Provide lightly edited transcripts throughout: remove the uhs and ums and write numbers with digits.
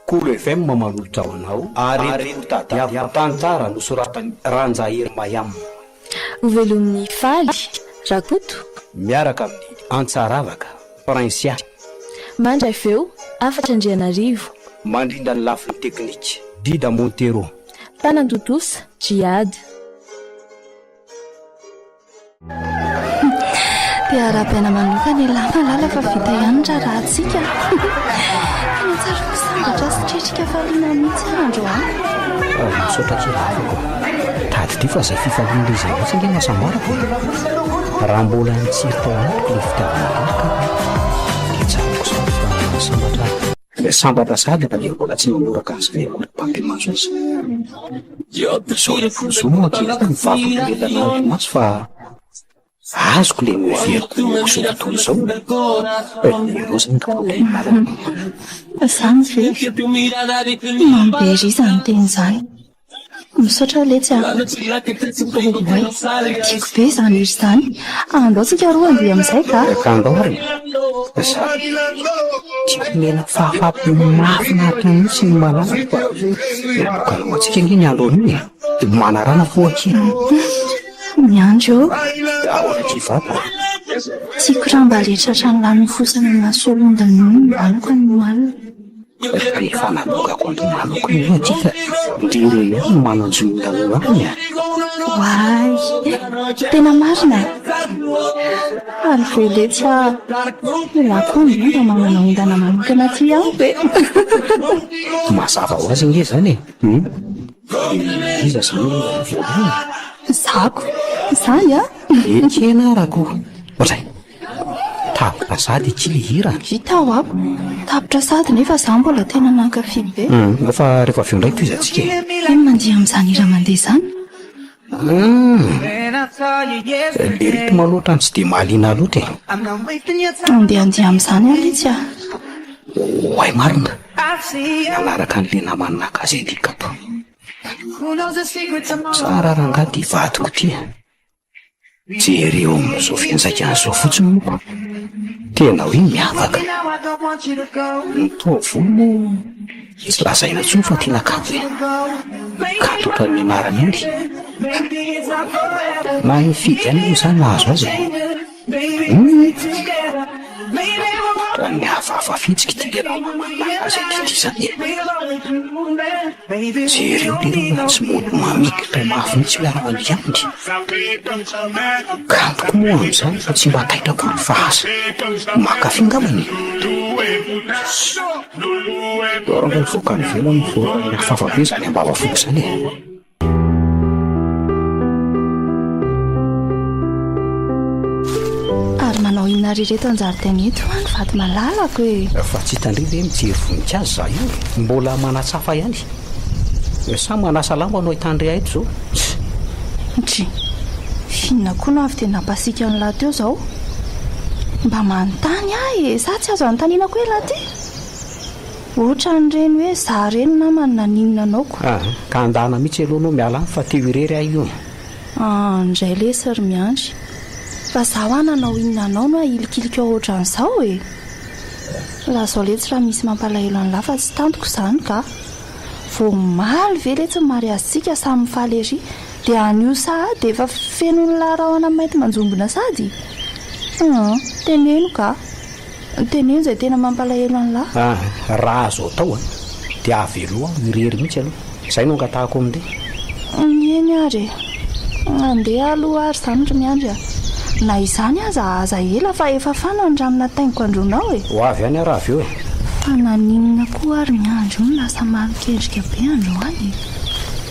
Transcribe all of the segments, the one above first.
Kolo FM mamalolotra ho anao ary tadiavantany tsara no soratany Ranjahery Mayam. Velom'ny faly Rakoto miaraka amin'ny Antsaravaka Prinsia mandray feo 4 mandrinda ny lafiny teknika Dida Montero Panantotosa Jiad Piara-piana manokana lala fa vita ihany raha atsika. Tena tsara kusambatra sy tretrika faliana mihitsy andro misaotra kely afako tady ty fa zay fifaliana izay mihitsy nge mahasambarako raha mbola nitsiry tao anatiko le fitiavana ka dia tsara kusambatra sambatra sady fa dia mbola tsy mamoraka azy ve mbola maso azy zao moa kely mivavaka maso fa azoko le miveriko soa tontolo zao rosany ka zany ve mambery izany teny zany misaotra letsy tiako be zany iry zany andao tsika roa andeha amin'izay ka andao ary tiako mena fahafapo mafinaritra mihitsy ny malalako fa boka antsika nge ny andro an'iny dia manarana foa kely miandro ahoana kivata tiako raha mba letratra ny lany fosana nasolondany maloko ny malina rehefa nalokako andro maloko ny hoe tika ndire ihany no mananjonolano any way tena marina ary veletsy lakony mba manana ondana manokana ty aho be mazava ho azy nge zany iza zany voalohany zako zany ekena arako ohatray tapitra sady kely hira vita ao ako tapitra sady nefa za mbola tena nankafy be nefa rehefa aveo ndraiky toy izantsika eny mandeha amin'izany hira mandeha zany le rytma loatra ny tsy dia mahaliana loatra andeha amin'izany alitsy hoay marina manaraka n'le namanaka azy andikato tsara rangaty ivadiko ty jereo amin'izao fianjaikanaizao fotsiny moko tena hoe miavaka nytovolo tsy lazaina tsoa fa tena kanto kanto ohatran'ny anarany any na hifidy any moa zany nahazo azy ny hafahafa fitsika tena azy ty zany jereo lereo tsy mody mamikitra mafy mihitsy miara-mandy aminy kantoko moa amin'izany fa tsy mba taitako ny fa aza makafingambany oranga ny foka ny velany ny hafahafa be zany ambava foko zany manao inona rehetra anjaridaina eto any vaty malalako fa tsy hitandreny hoe mijery voninkazo za io mbola manatsafa ihany sa manasa lamba anao hitandre aito zao try finona koa no avy tena pasika nylahy teo zao mba manontany ahy za tsy azo anontaniana koa lahy ty ohatra nyreny hoe za reny namany naninona anaoko ka andana mihitsy alohanao miala fa teo irery ahy io ndray lesy ry miandry fa zaho a nanao inona anao no ahilikilika ao ohatran'izao raha zao letsy raha misy mampalahelo any lafa tsy tantoko izany ka vo maly ve letsy mary azitsika samy mifaly ery dia anio sa dia efa feno ny laharahana mainty manjombona sady teneno ka teneno izay tena mampalahelo any lahy raha azo atao dia aveloa irery mihitsy aloha izay no angatahako amin'de eny ary andeha aloha ary zany ry miandry na izany aza ela fa efa fana ny ranona taingoko andronao ho avy any raha aveo fa naninona koa ary miandro ny lasa malokendrika be androany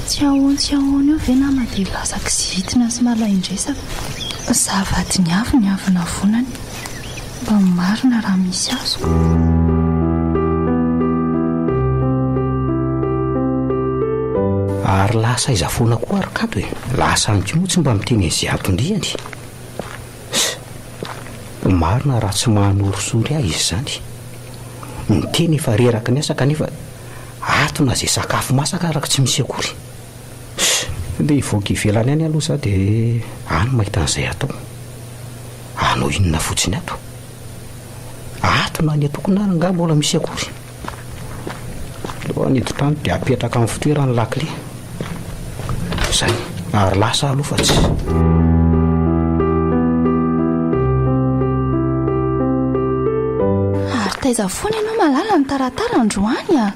tsy ahoany eo ve nama dia lasaka zitina sy malaindresaka zavady ny avina vonany mba marina raha misy azo ary lasa izafona koa ary kato lasa ny koa tsy mba miteny izay atondriany marina raha tsy mahanorosory ahy izy zany miteny efa reraka ny asa kanefa atona zay sakafo masaka araka tsy misy akory dia ivoaka ivelany any aloha za dia any mahita an'izay atao anao inona fotsiny ato atona ny ataoko na nga mbola misy akory fa nidotrano dia apetraka amin'ny fitoerany lakile zay ary lasa aloha fa tsy ary taiza foana ianao malala ny taratara androany a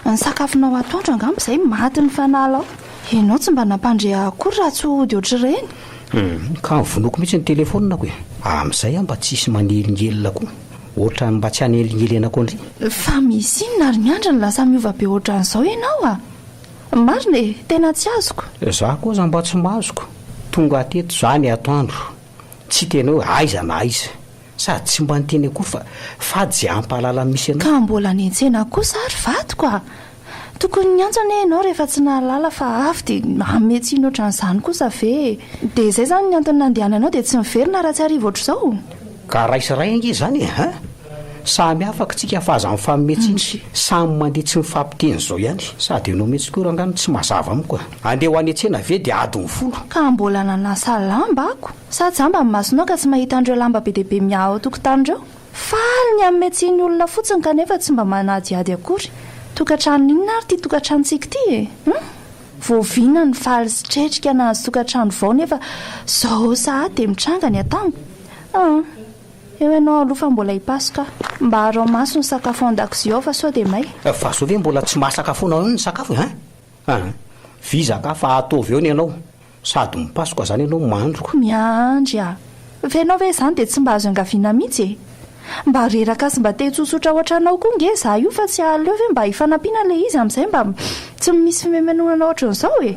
ny sakafonao atoandro angamba izay maty ny fanala ao ianao tsy mba nampandre akory raha tsy ody ohatr'ireny ka mivonoko mihitsy ny telefonina koe amin'izay mba tsisy manelingelina koa ohatra mba tsy hanelingelena koa ndry fa misy inona ary miandra ny lasa miova be ohatran'izao ianao a marina e tena tsy azoko za koa mba tsy mahazoko tonga teto zany atoandro tsy tena hoe aiza na aiza sady tsy mba niteny akory fa je ampahalala misy anao ka mbola niantsena kosa ary vatoko a tokony niantsona ianao rehefa tsy nahalala fa avy dia ametsiny ohatran'izany kosa ve dia izay zany ny antony nandehananao dia tsy miverina raha tsy arivo ohatr'izao ka raisiray ange zany e samy afaka tsika fahaza amin'ny fametsiny samy mandeha tsy mifampiteny zao ihany sady ianao mihitsy koa rangano tsy mazava amiko andeha ho any an-tsena ve dia adiny folo ka mbola nanasa lamba ako sady za mba masonao ka tsy mahita andreo lamba be deaibe miaha ao tokotanindreo faly ny amin'ny metsiny olona fotsiny kanefa tsy mba manadiady akory tokantrano inona ary ty tokantranontsika ty e voavina ny faly sy tretrika na azy tokantrano vao nefa zao sahady dia mitranga ny atango eo ianao aloha fa mbola hipasoka mba harao maso ny sakafo an-dakozia ao fa sao dia may fa so ve mbola tsy masaka foana ny sakafo vizaka fa ataovy eo ny ianao sady mipasoka zany ianao mandroko miandry a fa ianao ve zany dia tsy mba azo angaviana mihitsy e mba reraka sy mba te tsotsotra ohatranao koa nge za io fa tsy aleo ve mba hifanampiana le izy amin'izay mba tsy misy fimemenonana ohatran'izao e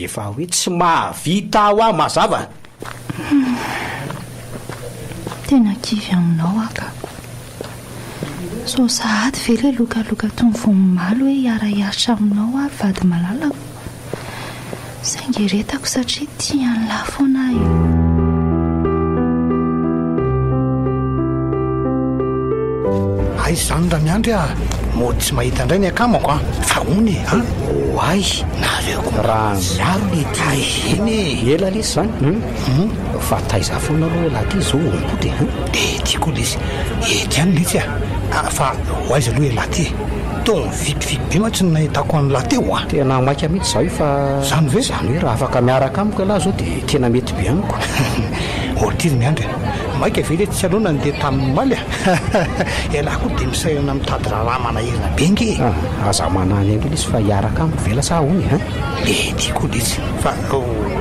efa hoe tsy mahavita ao a mazava tena kivy aminao aka so sahady ve le lokaloka tony vomimaly hoe hiara-hiaritra aminao ary vady malalako saingeretako satria tiany lafoana io ay zany raha miandry a mody tsy mahita indray ny akamako a fa ony oay nareko raha miaro le ty eny ela lesy zany fa taiza foana aloha elaty zao ompoty tiako lesy ety any letsy a fa hoaiza aloha elaty to mivikiviky be matsy ny nahitako any lateo a tena maika mihitsy zao io fa zany ve zany hoe raha afaka miaraka amiko alahy zao dia tena mety be amiko ortiry miandry maika ve le tsy aloha nandeha tamin'ny maly a elahy koa dia misairana mitady raha manahirina be nge aza manany andro lesy fa hiaraka amiko vela sa hony tiako lesy fa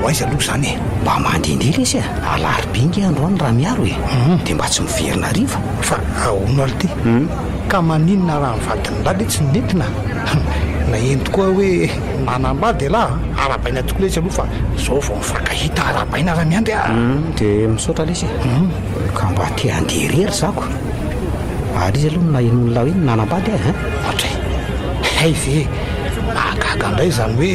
hoaiza aloha zany e mba mandindry lesy alary be nge androany raha miaro e dia mba tsy miverina riva fa ono aly ty ka maninona raha mivadiny laly tsy nentina na eny tokoa hoe manambady alahy arabaina tokoa lesy aloha fa zao vao mifankahita arabaina raha miandry dia misaotra lesy ka mba te handerery zako ary izy aloha nahen'olona hoe nanambady atray hay ve agaga indray zany hoe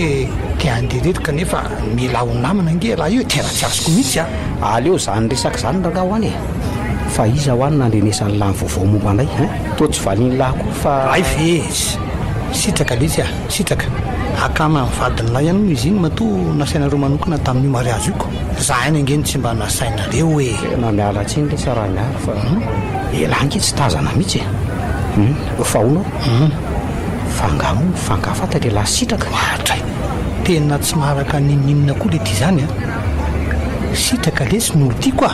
te handerery kanefa mila ho namana nge raha io tena tsy azoko mihitsy aleo zany resaka zany raga ho any fa iza ho any nandrenesan'ny lahy vaovao momba anay to tsy valiny lahy koa fa ay ve sitraka lesy sitraka akama mivadinylay ihany moa izy iny matoa nasainareo manokana tamin'io mariazy io ko za any angeny tsy mba nasainareo hoe tena miala tsiny lesy raha miaro fa elange tsy tazana mihitsy fa onao fa ngamo mifankafata le lahy sitraka atray tena tsy maharaka nininina koa le ty zany sitraka lesy nolo tiako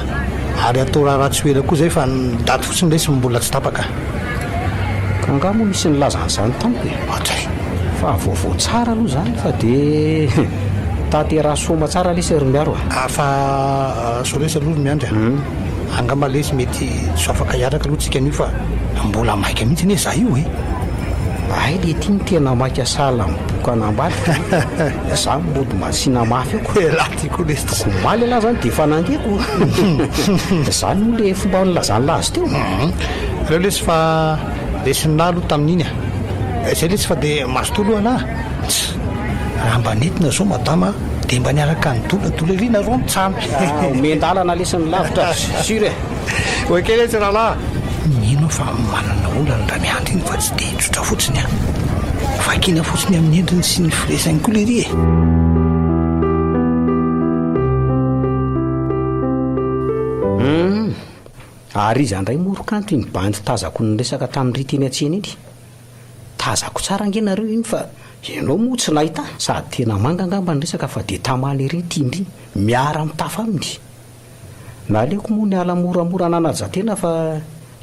ary atao raha tsy hoela koa zay fa dady fotsiny lesy mbola tsy tapaka ka ngamo misy nylazan'izany tamiko atray fa vaovao tsara aloha zany fa dia tateraha soma tsara lesy ry miaro fa so lesy aloha miandry angamba lesy mety so afaka hiaraka aloha tsika an'io fa mbola maika mihitsy anie za io ay le ty ny tena maika sala miboka anambady za mody masina mafy ako latyko lesy toko maly alahy zany dia efa nandeko zany moa le fomba nylazany lazy teo reo lesy fa lesynyna aloha tamin'iny zay lesy fa dia masotolo anahy raha mba netina zao madama dia mba niaraka ny doladolo rina ro mitsamy omendalana lesy ny lavitra sure oke lesy rahalahy nino fa manana olany raha miandry iny fa tsy dia tsotra fotsiny vakina fotsiny amin'ny endriny sy ny firesainy koa le ry ary iza ndray morokanto iny bandy tazako ny resaka tamin'ny ry teny atsena iny tazako tsara ngenareo iny fa ianao moa tsy nahita sady tena manga angamba ny resaka fa de tamaly ery tindry miara mitafa aminy naleoko moa ny ala moramora nanajatena fa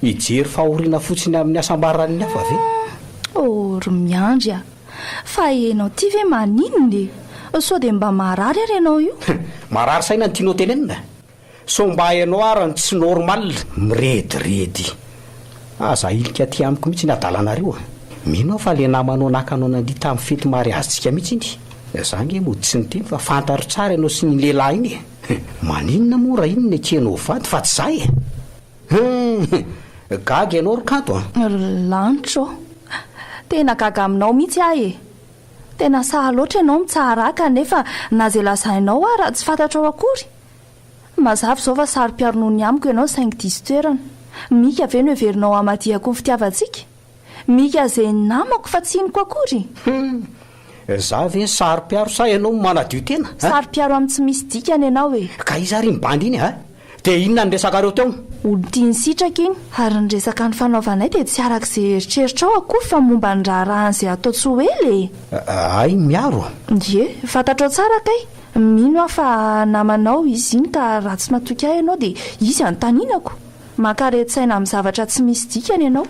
ijery fahoriana fotsiny amin'ny asambaran'ny hafa ve ry miandry a fa enao ty ve maninony so de mba marary ary ianao io marary saina ny tianao tenenina so mba hainao arany tsy normal mirediredy aza ilika ty amiko mihitsy ny adalanareo mino aho fa le namanao nakanao nandia tamin'ny fety mariazintsika mihitsy iny zange mody tsy niteny fa fantaro tsara ianao sy ny lehilahy iny maninona mora iny ny akenao vady fa tsy zay gaga ianao rokanto lanitro tena gaga aminao mihitsy ahy tena saha loatra ianao mitsaraka nefa na zay lazainao raha tsy fantatrao akory mazavy zao fa sary-piaronony amiko ianao saingy diso toerana mika ve no everinao amadiako ny fitiavantsika mika zay namako fa tsiniko akory za ve sary-piaro sa ianao manadio tena sary-piaro amin'ny tsy misy dikany ianao ka iza ry mibandy iny de inona ny resakareo teo olo tia ny sitraka iny ary ny resaka ny fanaovanay de tsy arak'izay eritreritrao akory fa momba ny raharahan' zay atao tsy hoely ay miaro ye fantatrao tsara kay mino aho fa namanao izy iny ka raha tsy matoky ahy ianao de izy antaninako makaretsaina amin'ny zavatra tsy misy dikany ianao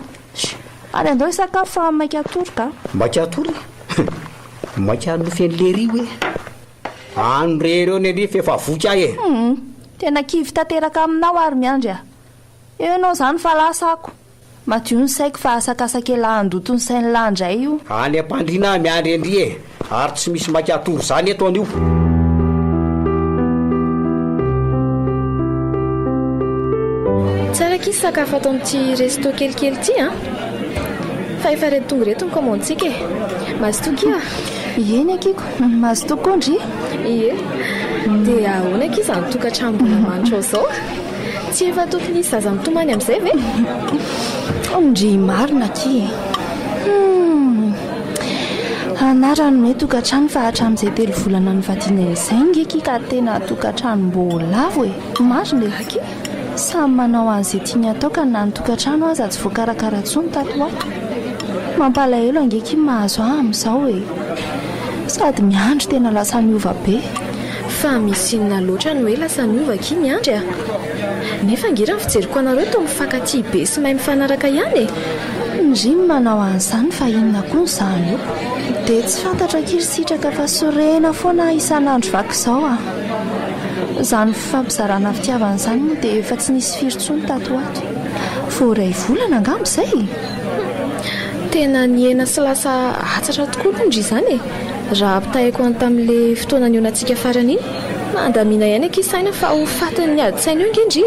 ary andao isakafo fa maika atory ka maika atory maika nofen'lery hoe anyrereo ny arifa efa voky ahy tena kivy tanteraka aminao ary miandry eo ianao zany fa lasako madio ny saiko fa asakasakela andoto ny sainy landray io any ampandrina miandry endry ary tsy misy maika atory zany eto an'io tsara kisy sakafo atao amin'ity resto kelikely ty fa efa reto tonga reto ny commandetsika mazotoky eny akiko mazotoky ondry ie dia ahoana ki izany tokantrano mbola manitra ao zao tsy efa tokony isy zaza mitomany amin'izay ve ondry marina ki anarany hoe tokantrano fa hatramin'izay 3 volana ny vadiana izay ngeky ka tena tokantrano mbola avo marina aky samy manao an'izay tiany atao ka na ny tokantrano aza tsy voakarakara tsony tato ato mampalahelo angeky mahazo amin'izao sady miandry tena lasa miova be fa misy inona loatra ny hoe lasa miova ki miandry nefa ngira ny fijeriko anareo to mifankaty be sy mahay mifanaraka ihany ndriny manao an'izany fa inona koa nyzany io dia tsy fantatra kiry sitraka fa sorena foana isan'andro vaky izao izany fifampizarana fitiavan'izany moa dia efa tsy nisy firotsony tato ato voray volana angamba izay tena niena sy lasa atsatra tokoa londry izany raha ampitahiko any tamin'le fotoana ny onantsika farany iny mandamina ihany aky saina fa ho fatiny ny adi-saina io ngendry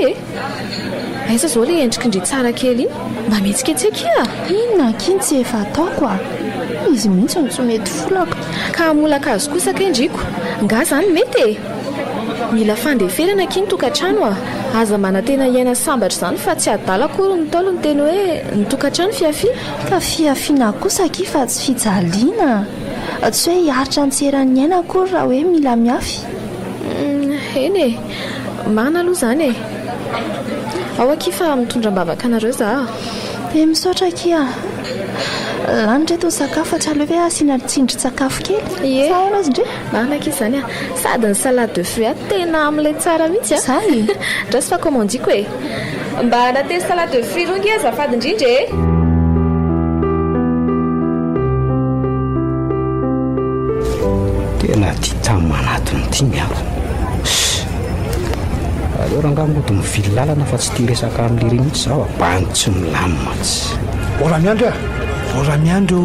aiza zao le endrikindry tsara kely iny mba metsiketsika inona kiny tsy efa ataoko izy mihitsy ny tsy mety folaka ka molaka azo kosa kendriko nga zany mety mila fandeferana kiny tokantrano aza manantena iaina sambatra zany fa tsy adala akory ny taolo ny teny hoe ny tokantrano fiafiana ka fiafiana kosa ki fa tsy fijaliana tsy hoe hiaritra nytseran'ny aina akory raha hoe mila miafy eny mana aloha zany ao aky fa mitondra mbavaka anareo za dia misaotra ki lanitra eto ny sakafo tsy aleo hoe asiana tsindrin-tsakafo kely saona azy ndre manaka izy zany sady ny salade de fruit tena amin'ilay tsara mihitsy zany ndra sy fa commandiko mba nately salade de fruit rongy azafady indrindra tena tia tamin'ny manatony ity miaro aleo raha nga mody mivily lalana fa tsy tia resaka amin'le ry mihitsy zao bany tsy milaminatsy vola miandro vola miandro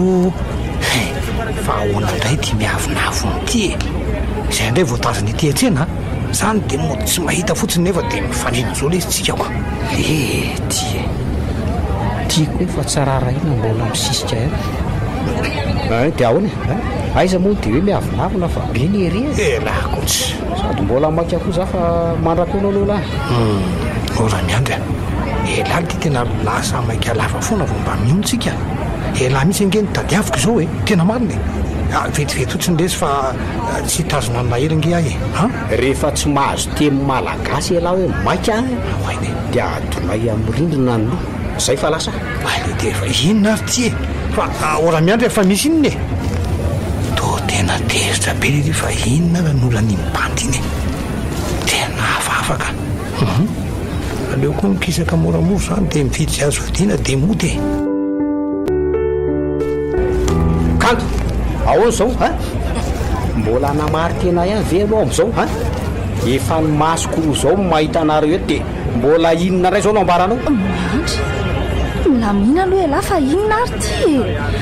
fa ahoana indray ty miavonavony ity izay indray voatazany ity atsena zany dia mody tsy mahita fotsiny nefa dia mifanino zao le izy tsikako tiako hoe fa tsarara ina mbola misisika dia ahoana aiza moa dia hoe miavonavona fa be ny ery lakotsy sady mbola maika koa za fa mandrakoana aloha lahy vola miandro lahy ty tena lasa maika lava foana vo mba miontsika lahy mihitsy angeny tadiaviko zao tena marina vetivety fotsiny lesy fa tsy tazona ny mahery nge ahy rehefa tsy mahazo temy malagasy lahy hoe maika dia adonay amin'ny rindrina ny loha zay fa lasa ale de fa inona ary ty e fa ora miandro efa misy inona e to tena tezitra be le fa inona ra nola ny mibanty iny e tena afafaka aleo koa mikisaka moramora zany de mividy azo vidiana de mody e kanto ahoana zao a mbola namary tena ihany ve anao am'izao a efa ny masoko zao mahita anareo eto de mbola inona ray zao no ambaranao miandry milamina aloha elahy fa inona ary ty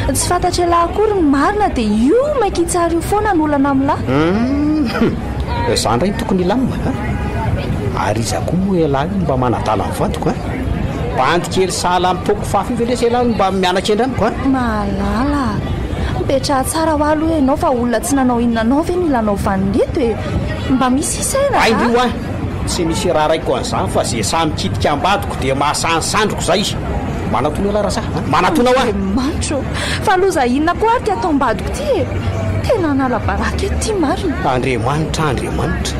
e tsy fantatry elahy akory ny marina de io maikitsary io foana ny olana amin'lahy zany ray ny tokony ilamina ary iza koa moa elahy mba manadala ny vantoko a bandy kely sahala mitoko fafy velesa elahy mba mianatra endramiko a malala mipetraha tsara ho aloha ianao fa olona tsy nanao inonanao ve no ilanao vanileto e mba misy isaina aindrio a tsy misy raha raiko an'izany fa zay samy kitika ambadiko de mahasansandroko zay manatona ela raha sa manatona ho a mantro fa aloha za inona koa ary ty atao ambadiko ty e tena nalabaraka eto ty marina andriamanitra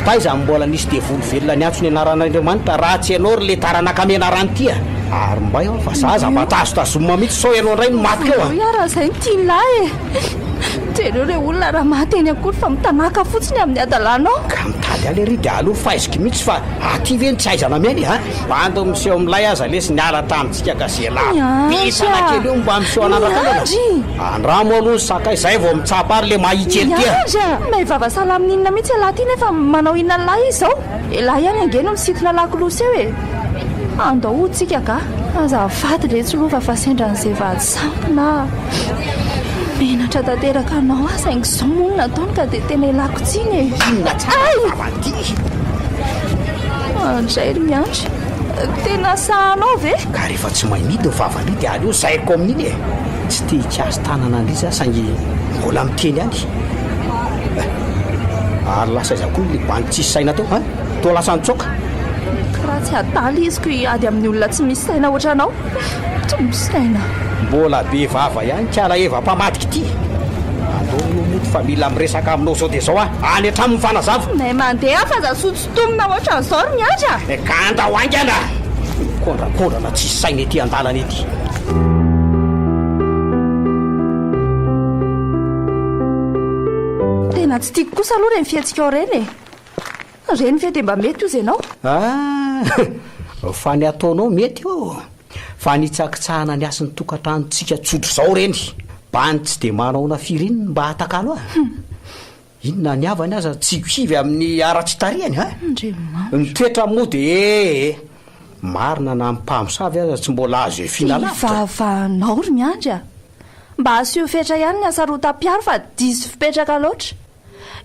taiza mbola nisy de volo velona ny antsony anaran'andriamanitra raha tsy ianao ry le taranakamiana rany ty a ary mbay ao fa zaza mba tazotazoma mihitsy sao ianao ndray no maty keo a raha zay ny tialahy e tereo re olona raha mahateny akory fa mitanaka fotsiny amin'ny adalanao ka mitady ale ry de aloha faiziko mihitsy fa aty ve ny tsy aizana miainy a mando miseho amilay aza lesy niala tamintsika ka ze lahy pisana kely eo mba miseho ananakaleana andramo aloha ny sakay zay vao mitsapa ary le mahitsely ty a mahivavasala amin'inona mihitsy elahy ty nefa manao inona lahy izy zao elahy ihany angeno misitina lakolosy eo e andao otsika ka azavady le tsy lova fa sendran'izay vady sampona menatra tanteraka anao a saingy zao monina ataony ka de tena elako tsiny e andray ry miandry tena sahanao ve ka rehefa tsy mainidy ny vavany de aleo zaiko amin'iny e tsy te hikasy tanana andriza saingy mbola miteny any ary lasa iza koa le bany tsisy saina teo a to lasa nitsoka raha tsy adaly iziko ady amin'ny olona tsy misy saina ohatranao tsy misy saina mbola be vava ihany kiala eva mpamadika ity andao io mety fa mila miresaka aminao zao de zao a any atramo mifanazava nay mandeha fa za sotsotomina ohatran'izao ry miandra ka andao angy ana kondrakondrana tsisy saina ety andalana ety tena tsy tiako kosa aloha reny fihetsikao reny e reny ve de mba mety ozy ianao fa ny ataonao mety eo fa nitsakitsahana ny asin'ny tokantranontsika tsotro zao reny bany tsy de manaona firininy mba hatakalo a inona ny avany aza tsy hivy amin'ny aratsy tariany a nitoetra moa de marina na mpamosavy aza tsy mbola azo e finalavavaanao ry miandry a mba asio fetra ihany ny asarotam-piaro fa diso fipetraka loatra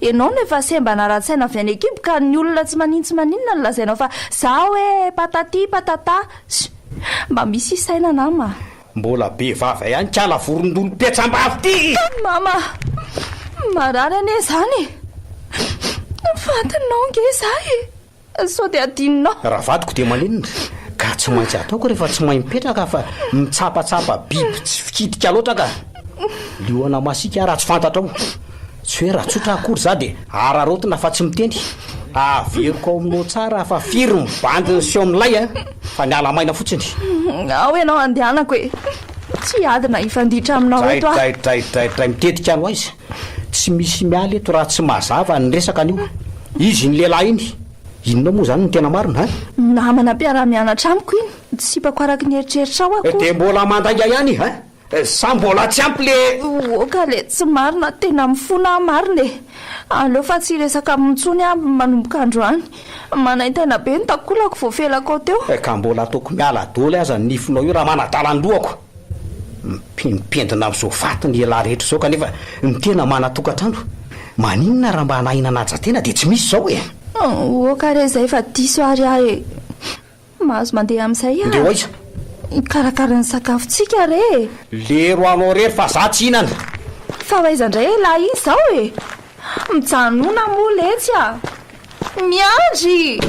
ianao no efa semba naratsaina avy any ekibo ka ny olona tsy manintsy maninona no lazainao fa za hoe patati patata mba misy isaina nama mbola be vava ihany kala vorondolo piatsambavy ty mama marary ane zany fatinao nge zay sao de adininao raha vadiko de maninona ka tsy maintsy ataoko rehefa tsy mahay mipetraka fa mitsapatsapa biby tsy fikitika loatra ka lioana masika raha tsy fantatrao tsy hoe raha tsotra akory za de ararotina fa tsy miteny averiko ao aminao tsara fa firy mibandy ny seo amin'ilay a fa ny alamaina fotsiny ao ianao andehanako e tsy adina ifanditra aminao eto dray mitetika ano aizy tsy misy miala eto raha tsy mazava ny resaka an'io izy ny lehilahy iny inona moa zany ny tena marina a namana mpiara-mianatra amiko iny tsipako araky ny eritreritra ao ako de mbola mandainga ihany sa mbola tsy ampy le oka le tsy marina tena mifona marina e aleo fa tsy resaka mintsony a manomboka androany manaintena be ny takolako voafelako ao teo ka mbola ataoko miala doly aza ny nifinao io raha manadala ny lohako mipendipendina am'izao faty ny elahy rehetra zao kanefa ny tena manatokatrandro maninona raha mba hanahina anaja tena de tsy misy zao e oka re zay fa diso ary ah e mahazo mandeha amin'izay a de ho aiza karakara ny sakafontsika re le ro anao rery fa za tsy hinana fa hoaizandray elahy izy zao e mijanona moa letsy a miandry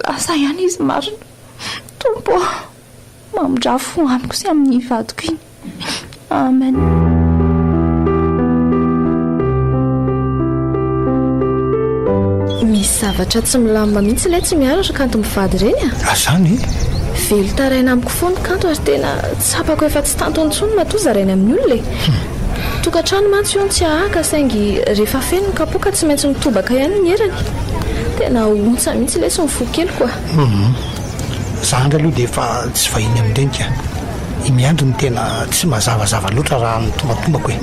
lasa ihany izy marina tompo mamondrafo amiko sy amin'ny vadiko iny amen misy zavatra tsy milamina mihitsy ilay tsy miaratra kanto mivady reny a zany velo taraina amiko foany kanto ary tena tsapako efa tsy tanto antsony matozaraina amin'ny olona tokantrano mantsy io tsy ahaka saingy rehefa feno ny kapoka tsy maintsy mitobaka ihany ny herany tena ontsa mihitsy lesy mifoa kely koa zandra aloha dia efa tsy vahiny amin'ireny ka miandro ny tena tsy mazavazava loatra raha nytombatombako hoe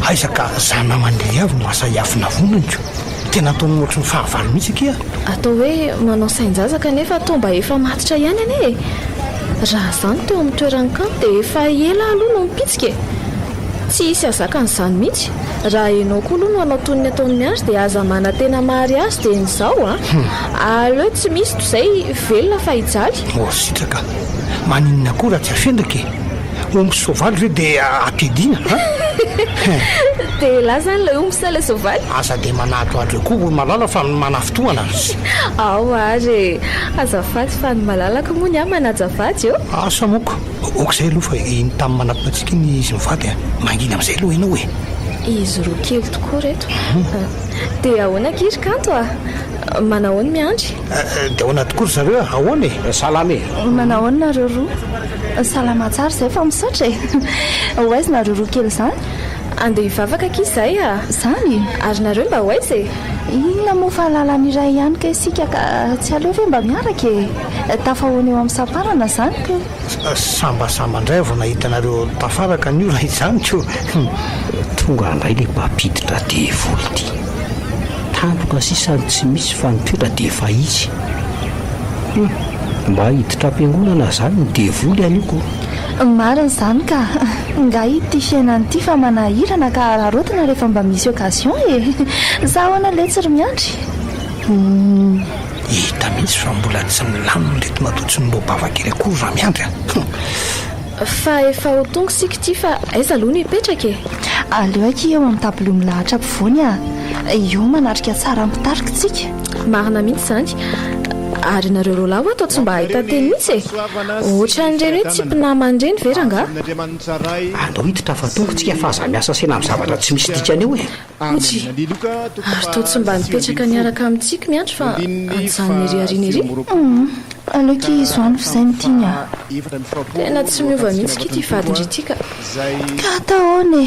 aizaka zana mandray avy no asa hiafina vononyko tena ataony ohatry ny fahavalo mihitsy akia atao hoe manao sainjazaka nefa atao mba efa matitra ihany ane raha zany teo amin'ny toerany kanto dia efa ela aloha no mipitsika tsy hisy azaka n'izany mihitsy raha ianao koa aloha no anao toniny ataony miandry dia aza mana tena mahary azy dia nyzao aleo tsy misy toizay velona fa hijaly sitraka maninona koa raha tsy afendraka omby soavaly re dia ampediana dia la zany ilay omby sa ilay soavaly asa dia manatoatra koa malala fa manafitoana ao ary azafady fa ny malalaka moa ny manajavady eo asa moko okizay aloha fa iny tamin'ny manatona antsika iny izy mivady manginy amin'izay aloha ianao hoe izy roa kely tokoa reto dia ahoana kiry kanto manahoany miandry dia ahoana tokory zareo ahoana salama manahoanynareo roa salama tsara izay fa misaotra hoaizy nareo roa kely izany andeha hivavaka aky izay zany ary nareo mba hoaizy inona moa fa lalana ihany ka isika ka tsy aleo ve mba miaraka tafahoana eo amin'ny samparana zany ka sambasamba indray vao nahitanareo tafaraka ny io raha izany ko tonga andray le mpapiditra devoly ty tampoka sisany tsy misy fa nitoetra dia efa izy mba hiditra am-piangonana zany ny devoly alioko marina izany ka nga hity ty fiainany ity fa manahirana ka raharotina rehefa mba misy occasion za hoana le tsy ry miandry hita mihitsy fa mbola tsy milaminy reto matotsy ny mbobavakely akory raha miandry fa efa ho tonga sika ty fa aiza aloha no hipetraka aleo aky eo amin'ny tablo milahatra ampovoany io manatrika tsara mpitarika tsika marina mihitsy zany ary nareo roa lahy atao tsy mba hahita teny mihitsy ohatra n'ireny hoe tsy mpinamandreny veranga andao hiditra fa tonga tsika fa aza miasa sena amin'ny zavatra tsy misy dikany eo otsy ary tao tsy mba nipetraka niaraka amintsika miandry fa anjany eriariana ery aleoky izoany fizay nytiany tena tsy miova mihitsy ki ty vadindritika ka ataony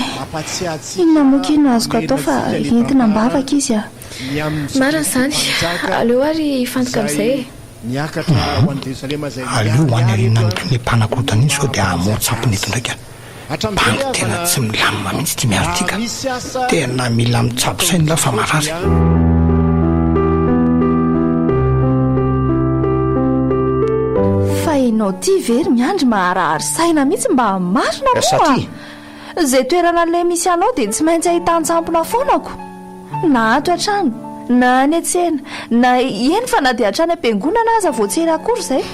inona moka ino azoko atao fa entina mbavaka izy marina izany aleo ary hifantoka amin'izay aleo hoany arinany ny mpanakorotana iny sao dia amoatsampony eto ndraika bandy tena tsy milamina mihitsy ty miaro tika tena mila mitsaposainy lafa marary fa ianao ty very miandry maharahary saina mihitsy mba marina moa zay toerana le misy anao dia tsy maintsy ahitantsampona foanako na ato an-trano na any an-tsena na eny fa na dia hatrany am-piangonana aza voatsery akory izay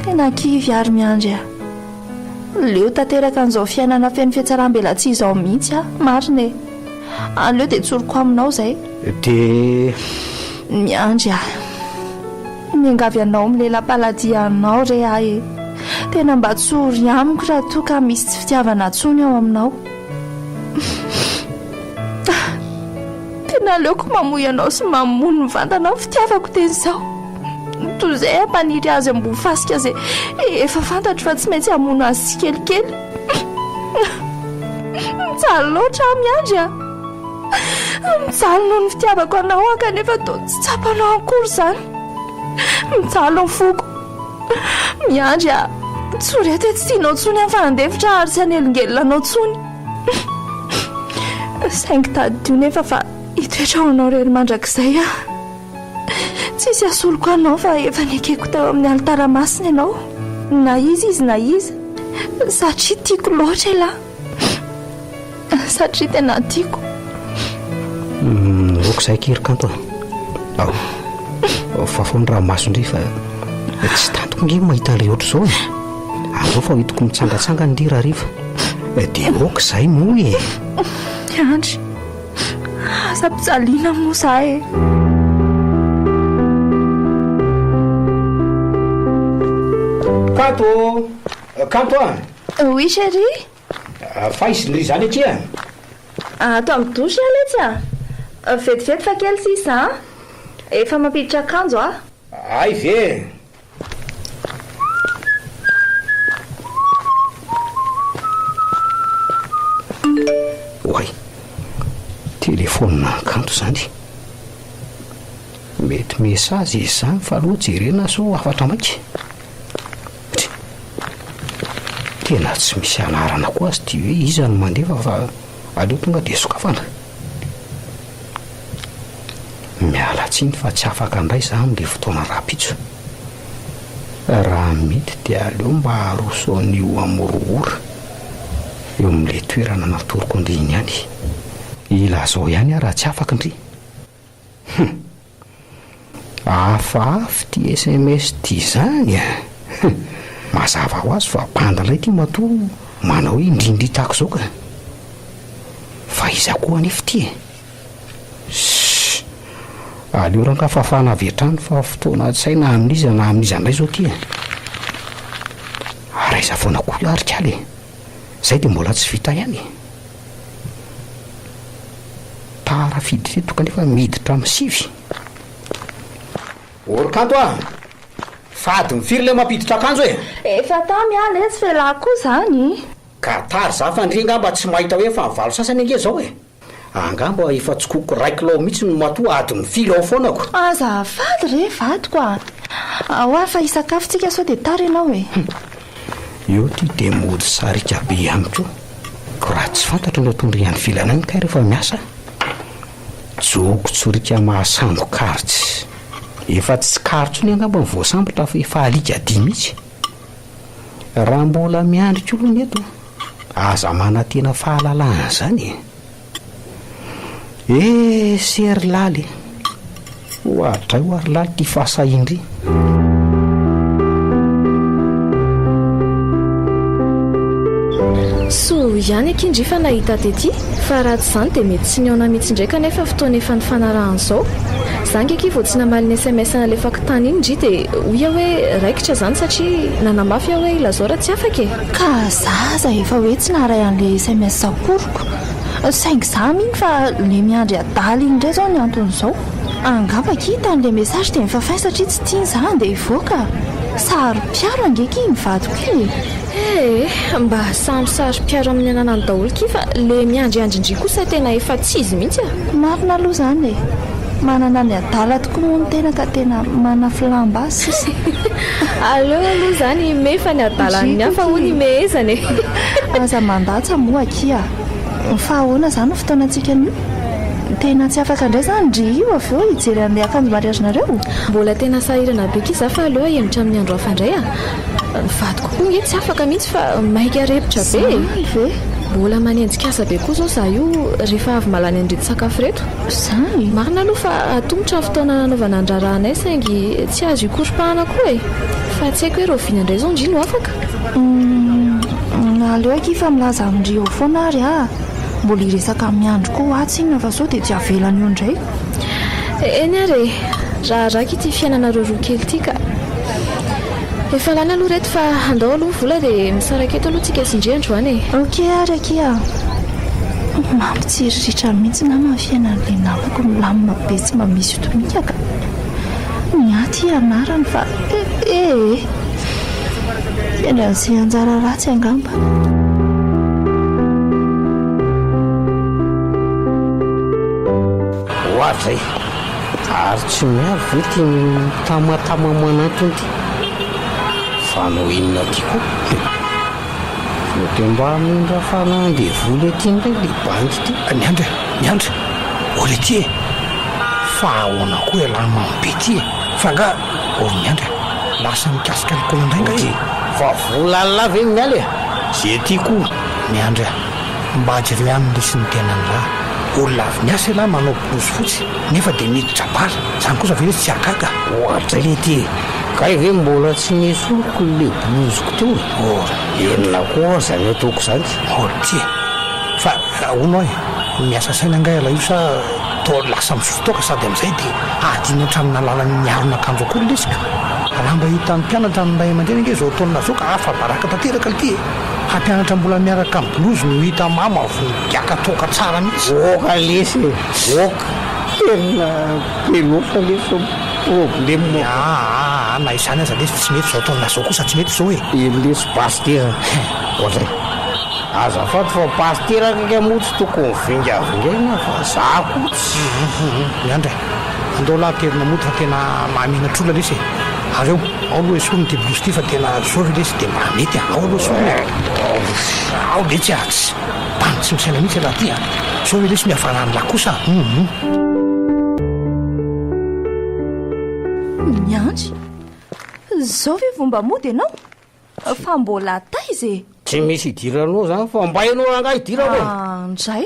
tena kivy ary miandry leo tanteraka an'izao fiainana feno fihatsaram-bela tsy izao mihitsy marina aleo dia tsoroko aminao izay dia miandry miangavy anao milelam-paladianao re tena mba tsory amiko raha toa ka misy tsy fitiavana tsony ao aminao tena aleoko mamoy ianao sy mamono ny vantanao fitiavako teny izao toy izay ampaniry azy ambony fasika zay efa fantatro fa tsy maintsy hamono azy sy kelikely mijaly loatra miandry mijaly noho ny fitiavako anao kanefa to tsy tsapanao akory izany mijaly ny foko miandry tsorety tsy tianao tsony amin'ny fanandefitra ary tsy anelongelonanao tsony saingy tadio nefa fa hitoetra ao anao rery mandrakizay tsisy asoloko anao fa efa nekeko teo amin'ny alitaramasina ianao na izy na izy satria tiako loatra la satria tena tiako okizay kerikanto fafony raha masondray fa tsy tantoko nge mahita an'ireo oatra izao avao fa hitoko mitsangatsanga ny lira riva dia okizay moa andry aza mpijaliana moa zahay kanto oui chéri fa izy nry zany aty atao amin'ny dosy aletsy vetivety fa kely sisa efa mampiditra akanjo ay ve telefônina kanto zany. Mety mesazy izy zany fa aloha jerena so afatra mainky. Tena tsy misy anarana koa azy ty hoe iza no mandefa fa aleo tonga dia sokafana. Miala tsiny fa tsy afaka indray za amin'ilay fotoana rapitso. Raha mety dia aleo mba harosoan'io amoroora eo amin'ilay toerana natoroko andriny ihany. Ilazao ihany raha tsy afaka indry. Hafaafy ty SMS ty zany a. Mazava ho azy fa bandalay ty matoa manao hoe indrindry tako zao ka. Fa iza koa anefa ty aleo ranka fafana avy hatrany fa fotoana tsaina amin'iza na amin'iza indray zao ty. Araiza foana koa arikaly zay dia mbola tsy vita ihany. Tara fidy teto kanefa miditra amin'ny sivy. Orkanto a fady mifiry le mampiditra akanjo e. Efa tao miala ezy fe lahy koa zany. Ka tary za fa ndry ngamba tsy mahita hoe fa mivalo sasany ange zao e. Angamba efa tsikoko 2 kilao mihitsy no matoa ady mifily ao foanako. Azafady re vadiko a. Ahoa fa isakafo-tsika sao dia tara ianao e. Io ty dia mody sarika be ihany koa. Ko raha tsy fantatra no tondriany filanany ka rehefa miasa. Joko tsorika mahasambo karitsy. Efa tsy karitsy ny angamba ny voasambotra fa efa alika 10 mihitsy. Raha mbola miandrika olo neto aza manatena fahalalana zany. Sery laly ohatray ho ary laly ty fahasahindry. So ihany akindry fa nahita tety fa raha tsy zany dia mety tsy niaona mihitsy indray kanefa fotoana efa ny fanarahan'izao. Zangy aky vao tsy namaly ny SMS nalefaka tany iny ndry dia hoia hoe raikitra zany satria nanamafy aho hoe ilazao raha tsy afaka e. Ka zaza efa hoe tsy naharay an'ilay SMS sakoroko. Saingy za miny fa le miandry adaly iny indray zao ny anton'izao. Angamba kita an'ilay mesazy dia mifafay satria tsy tiany zany dia ivoaka. Sary piaro angeky mivadiko e. Mba samy sary piaro amin'ny ananany daholo ki fa le miandryandrindry kosa tena efa tsy izy mihitsy a. Marina aloha zany e. Manana ny adala tokoa moa ny tena ka tena manafilamba azy sisy. Aleo aloha zany mefa ny adalan'ny hafa ho ny mehezany e. Aza mandatsa moa akia. Fa ahoana zany no fotoanantsika anio? Tena tsy afaka indray zany ndry io avy eo hijery an'ilay akanjo mariazinareo. Mbola tena sahirana be ki za fa aleo ahemitra amin'ny andro hafa indray a. Ny vadiko koa nge tsy afaka mihitsy fa maika repitra be. Mbola manenjika asa be koa zao za io rehefa avy malany andrety sakafo reto. Zany marina aloha fa atombotra ny fotoana nanaovana andrarahanay saingy tsy azo ikoropahana koa e. Fa tsy haiko hoe rovina indray zao ndry no afaka. Aleo aky fa milaza amindry eo foana ary a. Mbola iresaka miandro koa atsy iny fa sao dia tsy avelany eo indray. Eny ary raha raky ity fiainanareo roa kely ity ka efa lany aloha reto fa andao aloha vola dia misaraka eto aloha tsika sindriandro any e. Ok ary akia mampitsiriritra mihitsy na mafiainan'ilay namako milamina be tsy mamisy otomikaka. Miaty ianarany fa tena izay anjara ratsy angamba. Zay ary tsy miavy ve ty tamatamamanatony ty fa no inona ty koa dia mba mindra fanandy vola ty indray le banky ty. Miandra oly ty e fa ahoana koa elamambe ty e fa nga oly miandra lasa mikasika alikola indray nga e fa vola lava eny miala e zay ty koa miandra mba jery aminy sy ny tenany raha olona avy miasa lahy manao blozy fotsy nefa dia miditra bala zany kosa ve tsy akaga ohatra le ty kay ve mbola tsy misoroko le bloziko teo enona koa zany ataoko zany ty fa ahoana e miasa saina ngay ala io sa to lasa misotoka sady amin'izay dia adina hatramina lalany miarona akanjo akory lesika raha mba hitan'ny mpianatra amin'nay aman-dreny ange zao taonina zao ka afa baraka tanteraka le ty e hampianatra mbola miaraka amin'ny blozy no hita mama vogiaka toka tsara mihitsy oka lesy oka tena peloka lefa problème na izany aza lesy tsy mety zao taonina zao kosa tsy mety zao e lesy basy ty ohatra azafady fa pasiteraka motsy tokony vingavingaina fa zakotsy andra andao lahterina moty fa tena mahamenatrola lesy areo ao aloha solony ty blosy ty fa tena sovy lesy dia mamety ao aloha solony ao letsy atsy tany tsy misaina mihitsy raha ty a sovy lesy mihafarany lahy kosa miandry zao ve vomba mody ianao fa mbola taizy tsy misy idiranao zany fa mba ianao ranga idiranao ndray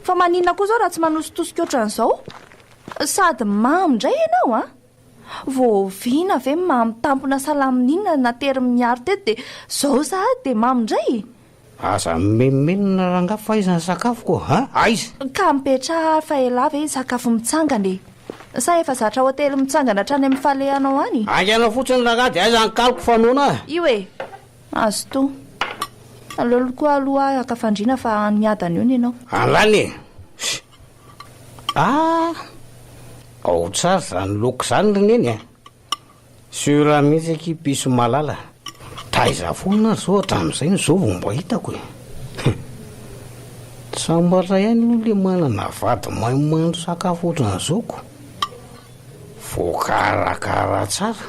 fa maninona koa zao raha tsy manositosika ohatran'izao sady mamindray ianao a voavina ve mamitampona salaminina natery miaro teto dia zao za dia mamindray aza memenina ranga fahaizany sakafo koa ha aiza ka mipetra fa ela ve sakafo mitsangany sa efa zatra hotely mitsangana hatrany amin'ny falehanao any anganao fotsiny raga dia aiza nykaloko fanoana io e azo to alolo koa aloha akafandriana fa miadana eo ny ianao anlany ao tsara zany loko zany reneny a sura mihitsy akypiso malala taiza foana zao hatramin'izay ny zao vo mba hitako e sambatra ihany aloha le manana vady maimandro sakafo ohatran'zaoko voakarakara tsara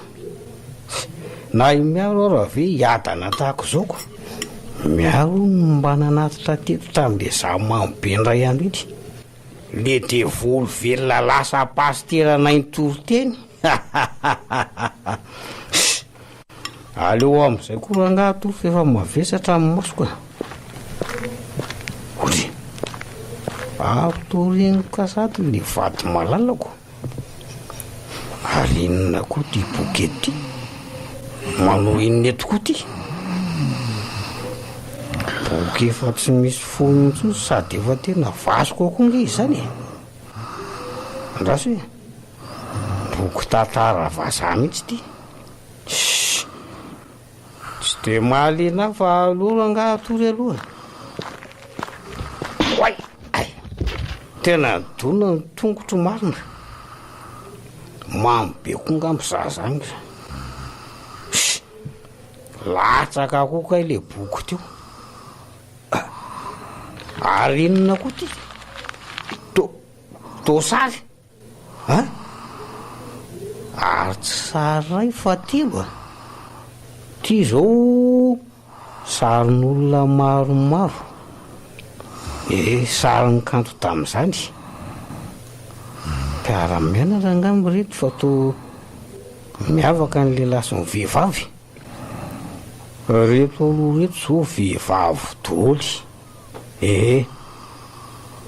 na miaro raha ve hiadana tahako zaoko miaro mba nanatitra teto tamin'le za mamibendray androity le de volo velona lasa pastera naintoroteny aleo am'izay koa rangahatoro fefa mavesatra amin'ny masoka ory atoreny kasady le vady malalako ary inona koa ty bokety manao inona etokoa ty boky efa tsy misy fonitsy sady efa tena vasoko akoa nge izany andraso hoe boky tantara vazaha mihitsy ty tsy de mahalena fa aloha angahatory aloha oay ay tena dona ny tongotro marina mamy be koa ngambozazany latsaka koka ile boky teo ary inona koa ty tosary a ary tsy sary ray fa telo a ty zao sarin'olona maromaro sariny kanto tamin'izany mpiara-miaina raha ngambo reto fa to miavaka ny lehilahy sy ny vehivavy reto aloha reto zao vehivavy doly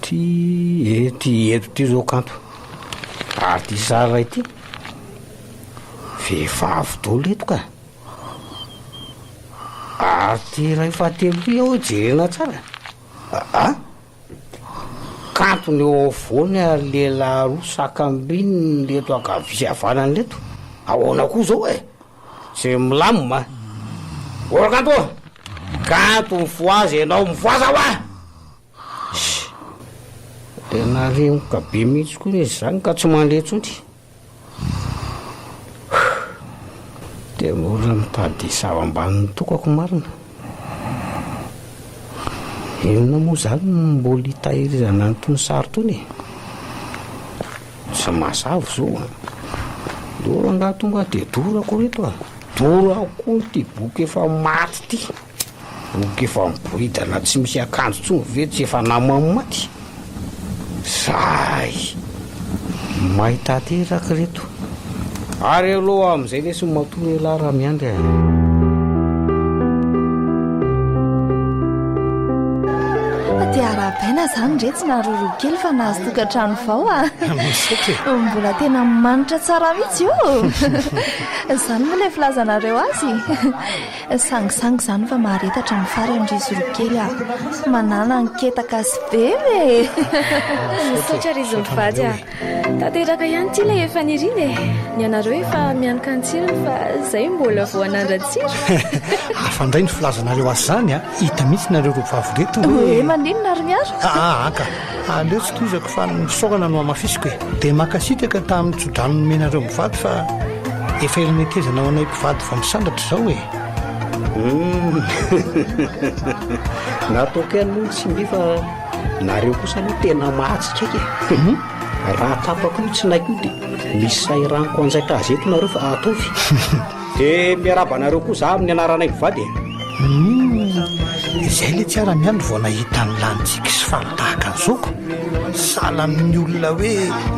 ty eto ty zao kanto ary ty sary ray ty vehivavy doly eto ka ary ty ray fahatelo ty aho jerena tsara kanto ny eo avony ary lehilahy roa sakambiny leto akavia avanany leto ahoana koa zao e tsy milamima ora kanto mifoazy ianao mifoaza ho a tena remoka be mihitsy koa izy zany ka tsy mandretsotry de mora mitady zava-mbaniny tokako marina inona moa zany mbola hitahirizana nytony sary tony tsy mazavo zao dora nga tonga de dorako reto a dorako ty boky efa maty ty boky efa miboridana tsy misy akanjo tsony vetsy efa namamy maty zay mahita teraka reto ary aloha am'izay lesy matony elahy raha miandry ty arabaina zany retsy naroro kely fa nahazo tokantrano vao a mbola tena manitra tsara mihitsy io zany moa le filazanareo azy sangisangy zany fa maharetatra ny fary andrizy rokely a manana nketaka sy beve misaotra ry izy mivady a tanteraka ihany ty le efa niriny ny anareo efa mianika antsirony fa zay mbola voanandratsiro afandray ny filazanareo azy zany a hita mihitsy nareo rovavy reto hoe maninona ary miaro aka aleo tsy tozako fa misokana no amafisiko e dia makasitraka tamin'ny tsodrano nomenareo mivady fa efa elinetezana ao anay mpivady fa misandratra zao e nataoko ihany moa tsy mbi fa nareo kosa aloha tena mahatsika ke raha tapako io tsy naiko io dia misy sairaniko anjaika azy eto nareo fa ataovy dia miarabanareo koa za amin'ny anaranay mivady izay le tsy ara-miandro vao nahita ny lanitsika sy faritahaka an'izoko sala amin'ny olona hoe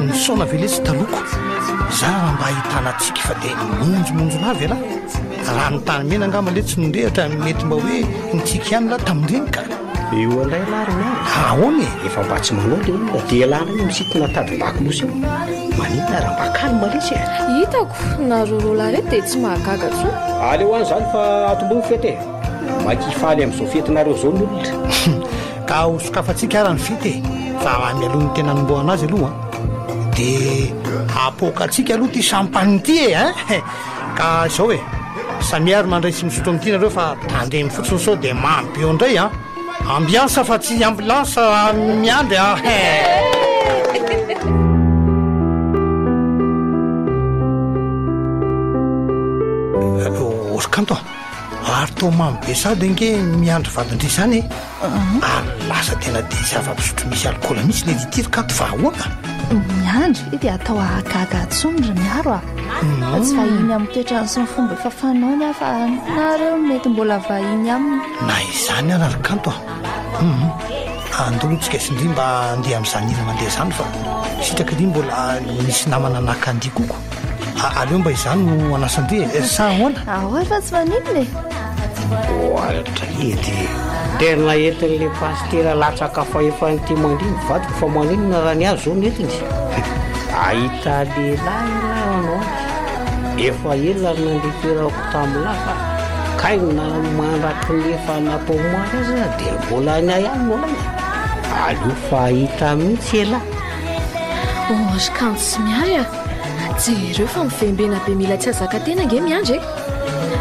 nysaona vele tsy taloko za raha mba ahitanatsika fa dia monjomonjona avy ala raha ny tany mena angamba le tsy nondrehatra mety mba hoe nitsika ihany la tamindreny ka eo andray larina ahoany efa mba tsy manao le olona dia lana io misitina tadin-dakolosy io manina raha mba kalma lesy hitako narorola rety dia tsy mahagaga tso aleo any zany fa atomboy fety e makifaly amin'izao fetinareo zao ny olona ka hosokafatsika ara ny fety e fa mialoha ny tena nomboana azy aloha dia apokatsika aloha ty champagne-ty e ka izao e samiary mandray sy misotro amin'ity nareo fa tandremy fotsiny sao dia mamy eo indray ambiansa fa tsy ambulance miandry oskanto ary tao mamy be sady nge miandry vadindry zany ary lasa tena dia zava-pisotro misy alcool mihitsy le ditiry kanto fa ahoana miandry dia atao ahagaga tsondry miaro tsy vahiny amin'ny toetrany sy ny fomba efafanaony a fa nareo mety mbola vahiny aminy na izany arary kanto andolotsika sindry mba andeha amin'izany mandeha zany fa sitraka dy mbola misy namana nakandy koko aleo mba izany no anasandre sa ahoana ahoa fa tsy maninona ohatra edy tena entin'le pastera latsaka fa efa nyty mandriny vadiko fa maninona raha ny azy zao netiny ahita lehilahy anao efa elany nandeferako tamin'lafa kaina mandraky nefa natao mary azy dia mbola ny ayany olana aleo fa ahita mihitsy ela oskanto sy miary jereo fa mivembena be mila tsy azaka tena nge miandry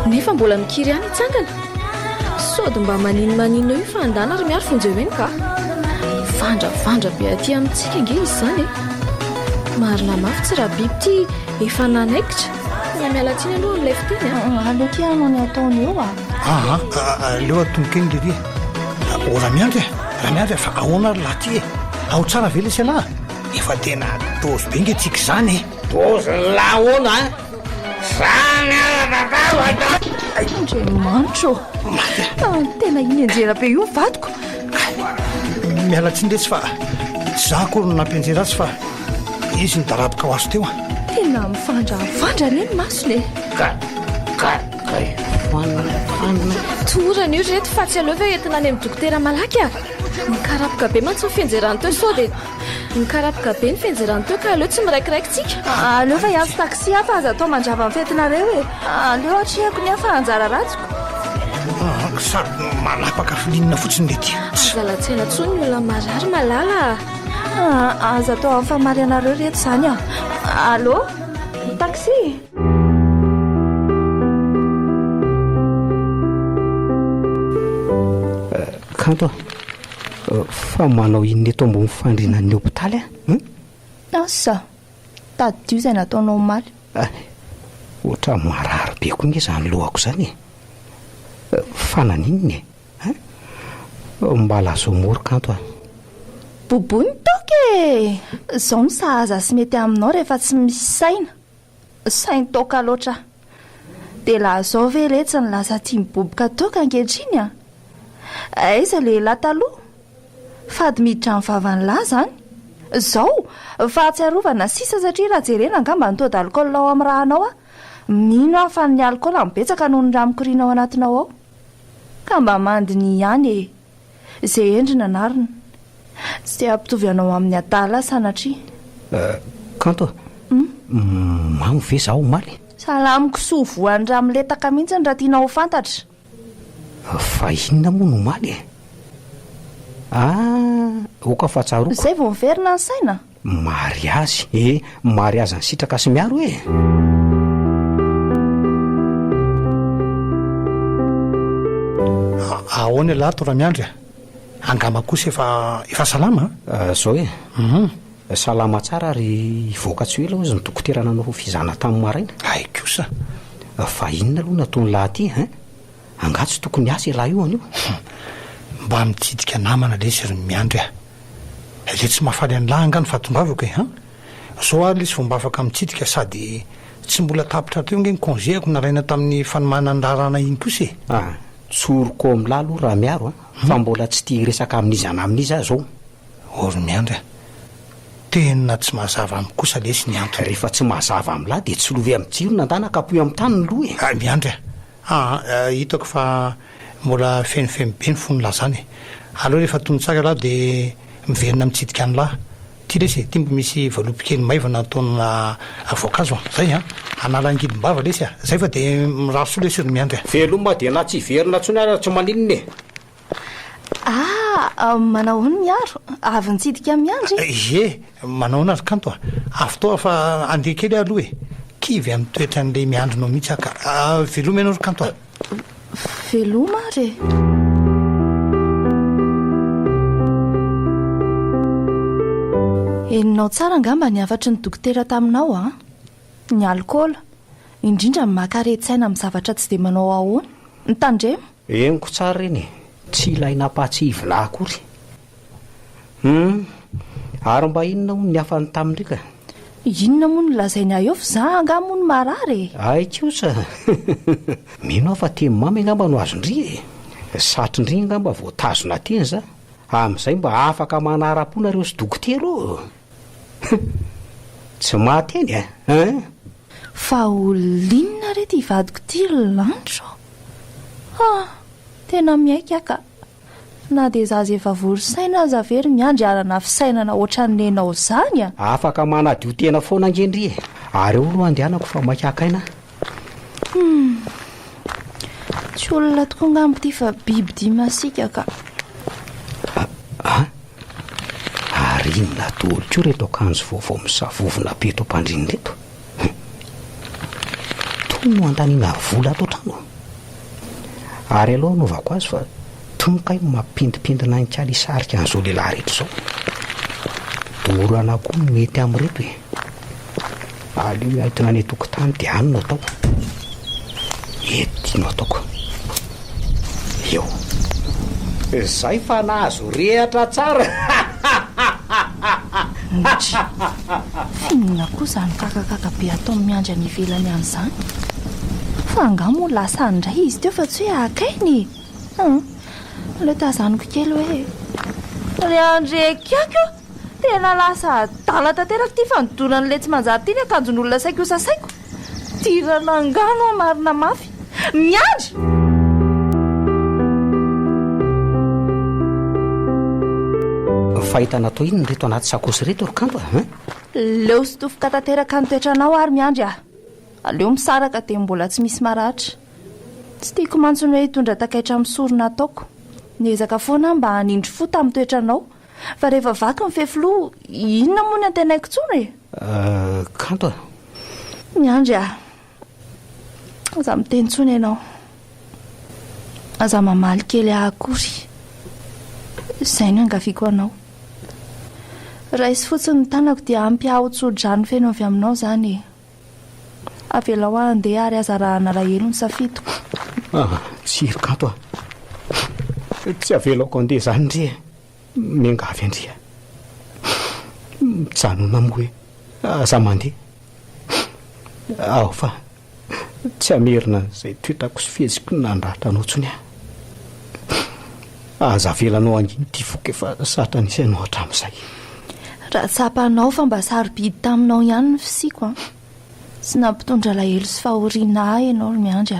nefa mbola mikiry any itsangana sody mba maninmanina io fa andana ry miary fonjeo eny ka vandravandra be aty amintsika nge izy zany marina mafy tsy raha biby ty efa nanaikitra na mialatsiny aloha nylay fiteny aleoty anao ny ataony eo aleo atonikeny le ry raha miandry fa ahoana ry lahy ty ao tsara vele sy alahy efa tena dozy be nge tsika zany dozy la ahoana zany andre mantro tena iny anjera be io vadiko mialatsiny letsy fa za kory no nampianjera azy fa izy ny daraboka ho azo teo tena mifandravandra reny masony torana io reto fa tsy aleo ve entina any amin'ny dokotera malaky mikarapoka be mantsy ny fianjerany teo sao dia mikarapoka be ny fianjerany teo ka aleo tsy miraikiraikytsika aleo fa hiazo taxi afa aza atao mandrava amin'ny fetinareo aleo atriako ny afa anjara ratsiko sady manapaka filinina fotsiny le ty azalatsena tsony ny olona marary malala aza atao amin'ny famary anareo reto zany allo taxi kanto fa manao inona eto ambony fandrinan'ny hopitaly asa tady io izay nataonao maly ohatra marary be koa nge zany lohako zany fananininy mba lazo mory kanto bobony toka zao ny sahaza sy mety aminao rehefa tsy misy sainy toka loatra dia laha zao ve retsy ny lasa tia miboboka toka ankehitriny aiza lehilahy taloha fady miditra ny vavan'lahy zany zao fahatsiarovana sisa satria raha jerena angamba nytody alcool ao amin'ny rahanao mino aho fa ny alcool mibetsaka noho ny raha mikorianao anatinao ao ka mba mandiny ihany izay endrina narina tsy ampitovy anao amin'ny adala sanatria kanto mamy ve zaho maly salamiko sovoany raha miletaka mihitsy ny raha tianao ho fantatra fa inona moa no maly oka fa tsaroko izay vao miverina ny saina mariazy mariazy ny sitraka sy miaro ahoany lahy to raha miandry angamba kosa efa salama zao salama tsara ary voaka tsy ela ozy ny dokoterana nao fizana tamin'ny maraina aikosa fa inona aloha nataony lahy ty angatsy tokony asa ilahy io an'io mba mitsidika namana le sy ry miandry le tsy mahafaly any lahy angano fatombavako e zao ary le sy fomba afaka mitsidika sady tsy mbola tapitra teo nge ny congéako naraina tamin'ny fanomanandrarana iny kosa tsoroko amin'lahy aloha raha miaro fa mbola tsy tia resaka amin'izana amin'iza zao ory miandry tena tsy mahazava amin'ny kosa le sy ny anto rehefa tsy mahazava amin'lahy dia tsy lovy amin'ny jiro nandana kapoy amin'ny tany ny loha miandry hitako fa mbola fenifeny be ny fony lahy zany aloha rehefa tonytsaka lahy dia miverina mitsidika any lahy ty lesy ty mbo misy valopikely maivana ataona voankazo zay analangidim-bava lesy zay fa dia miraroso lesy ry miandry veloma dia na tsy verina tsony ary tsy maninony manao hony miaro avy nitsidika miandry manao na ry kanto avy toa fa andeha kely aloha kivy amin'ny toetra n'le miandrinao mihitsy aka veloma ianao ry kanto veloma re eninao tsara angamba ny afatry ny dokotera taminao ny alkôla indrindra makaretsaina amin'ny zavatra tsy dia manao ahoany ny tandremo eniko tsara reny tsy ilainapahtsivina akory ary mba inona moa ny afany tamin'ndraika inona moa ny lazainy ahy eo fa za anga moa ny marary aikosa mino aho fa temy mamy angamba no azondri satrindri angamba voatazona teny za amin'izay mba afaka manara-ponareo sy dokotero tsy mahateny fa olinona rety hivadiko ty lantro tena miaika aka na dia zaza efa vorosaina aza very miandry arana fisainana ohatran'nenao zany afaka manadio tena foana angendry ary eo aloha andehanako fa makakaina tsy olona tokoa ngambo ty fa biby di masika ka ary inona toloko reto akanjo vaovao misavovona peto ampandriny reto tono antaniana vola ato trano ary aloha anovako azy fa tonkay mampindipindina ny kaly isarika an'izao lehilahy rehetra zao orana koa no mety amin'reto aleo miaitina ny tokotany dia anona atao etino ataoko eo zay fa nahazo rehatra tsara finona koa zany kakakaka be atao miandry any ivelany an'izany fa angamo lasa andray izy teo fa tsy hoe akainy le tazanoko kely hoe ry andrekako tena lasa dala tanteraka ty fanodonan'le tsy manjary ty ny akanjon'olona saiko io sasaiko tirana angano amarina mafy miandry fahitana atao iny reto anaty sakosy reto rokanto leo sy tofoka tanteraka ny toetranao ary miandry aleo misaraka dia mbola tsy misy maratra tsy tiako mantsony hoe hitondra takaitra misorona ataoko niezaka foana mba hanindry fo tamin'ny toetranao fa rehefa vaky ny fefilo inona moa ny antenaiko tsony kanto miandry aza miteny tsony ianao aza mamaly kely akory izay no angafiako anao raha isy fotsiny ny tanako dia ampiahotsodra ny feno avy aminao zany avela ho andeha ary aza raha narahelo ny safitoko tsiry kanto tsy avelako andeha zany ndre miangavy andria mijanona mo hoe aza mandeha ao fa tsy amerina zay toetrako sy fiheziko nandratra anao tsony aza avelanao anginy ty foka efa satra nisy anao hatramin'izay raha tsapanao fa mba sarobidy taminao ihany ny fisiko sy nampitondra lahelo sy fahoriana ahy ianao miandry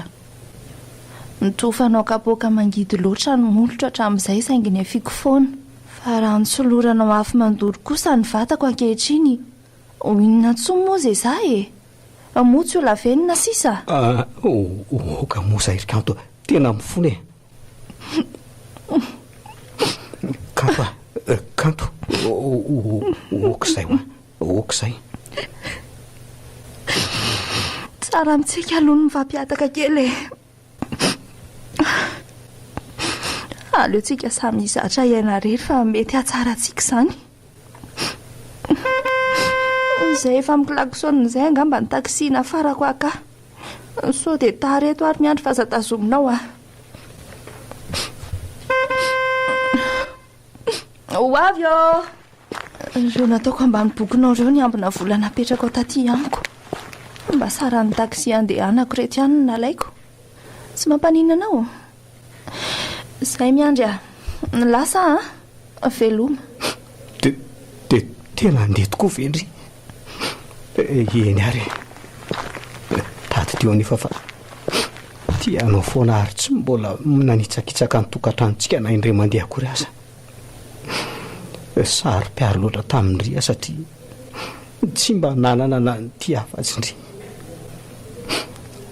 nitofanao kapoaka mangidy loatra ny molotra hatramin'izay sainginy afiako foana fa raha nitsoloranao afy mandory kosa ny vatako ankehitriny inona tso moa zay za motsy o lavenina sisa oka moa zay ry kanto tena mifona kanto kanto okizay okizay tsara mitsika aloha ny mifampiataka kely aleo tsika samy izatra iaina rery fa mety hatsaratsika izany izay efa mikilakson'izay angamba ny taksina farako aka so dia tareto ary miandry fa za tazominao ho avy reo nataoko ambany bokinao reo ny ambina volana apetraka ao taty amiko mba sara ny taksi andehanako reto ihany ny nalaiko tsy mampaninanao izay miandry ny lasa veloma de tena andeha tokoa vendry eny ary tady teo anefa fa tianao foana ary tsy mbola nanitsakitsaka ny tokantranontsika na indray mandeha akory aza sary mpiary loatra tamin'ny ria satria tsy mba nanana na ny ty afatsindry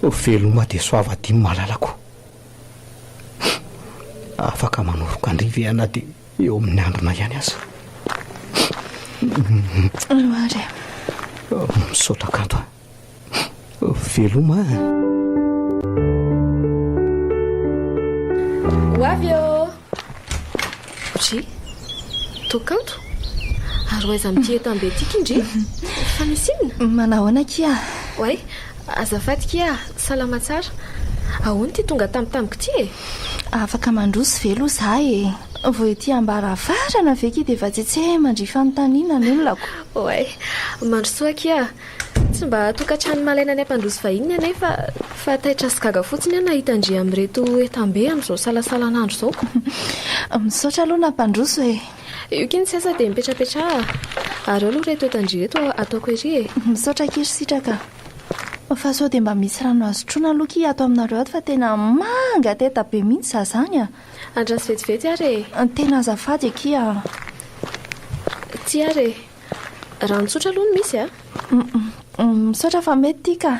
veloma dia soavadimy malalako afaka manoroko andriveana dia eo amin'ny androna ihany aza ary misaotra kanto veloma ho avy eo ry tokanto ary hoaiza mity etambe tiky indry fa misy inona manahoana kia oay azafady kia salama tsara ahoany ty tonga tamitamiko ty e afaka mandroso velo za e vo ety ambara farana veky dia efa tsetse mandry fanontaniana ny olonako oay mandrosoa kia tsy mba tokantrano malaina ny ampandroso vahininy anefa fa taitra sygaga fotsiny a nahitandria amin'reto etambe amin'izao salasalan'andro zao misaotra aloha nampandroso e io kiny tsy asa dia mipetrapetra ary aloha reto etandry reto ataoko ery e misaotra kiry sitraka fa sao dia mba misy rano azotrona aloha ki ato aminareo ato fa tena manga teta be mihitsy za zany andrasy vetivety ary tena azafady kia ty ary rano tsotra aloha no misy misaotra fa mety ty ka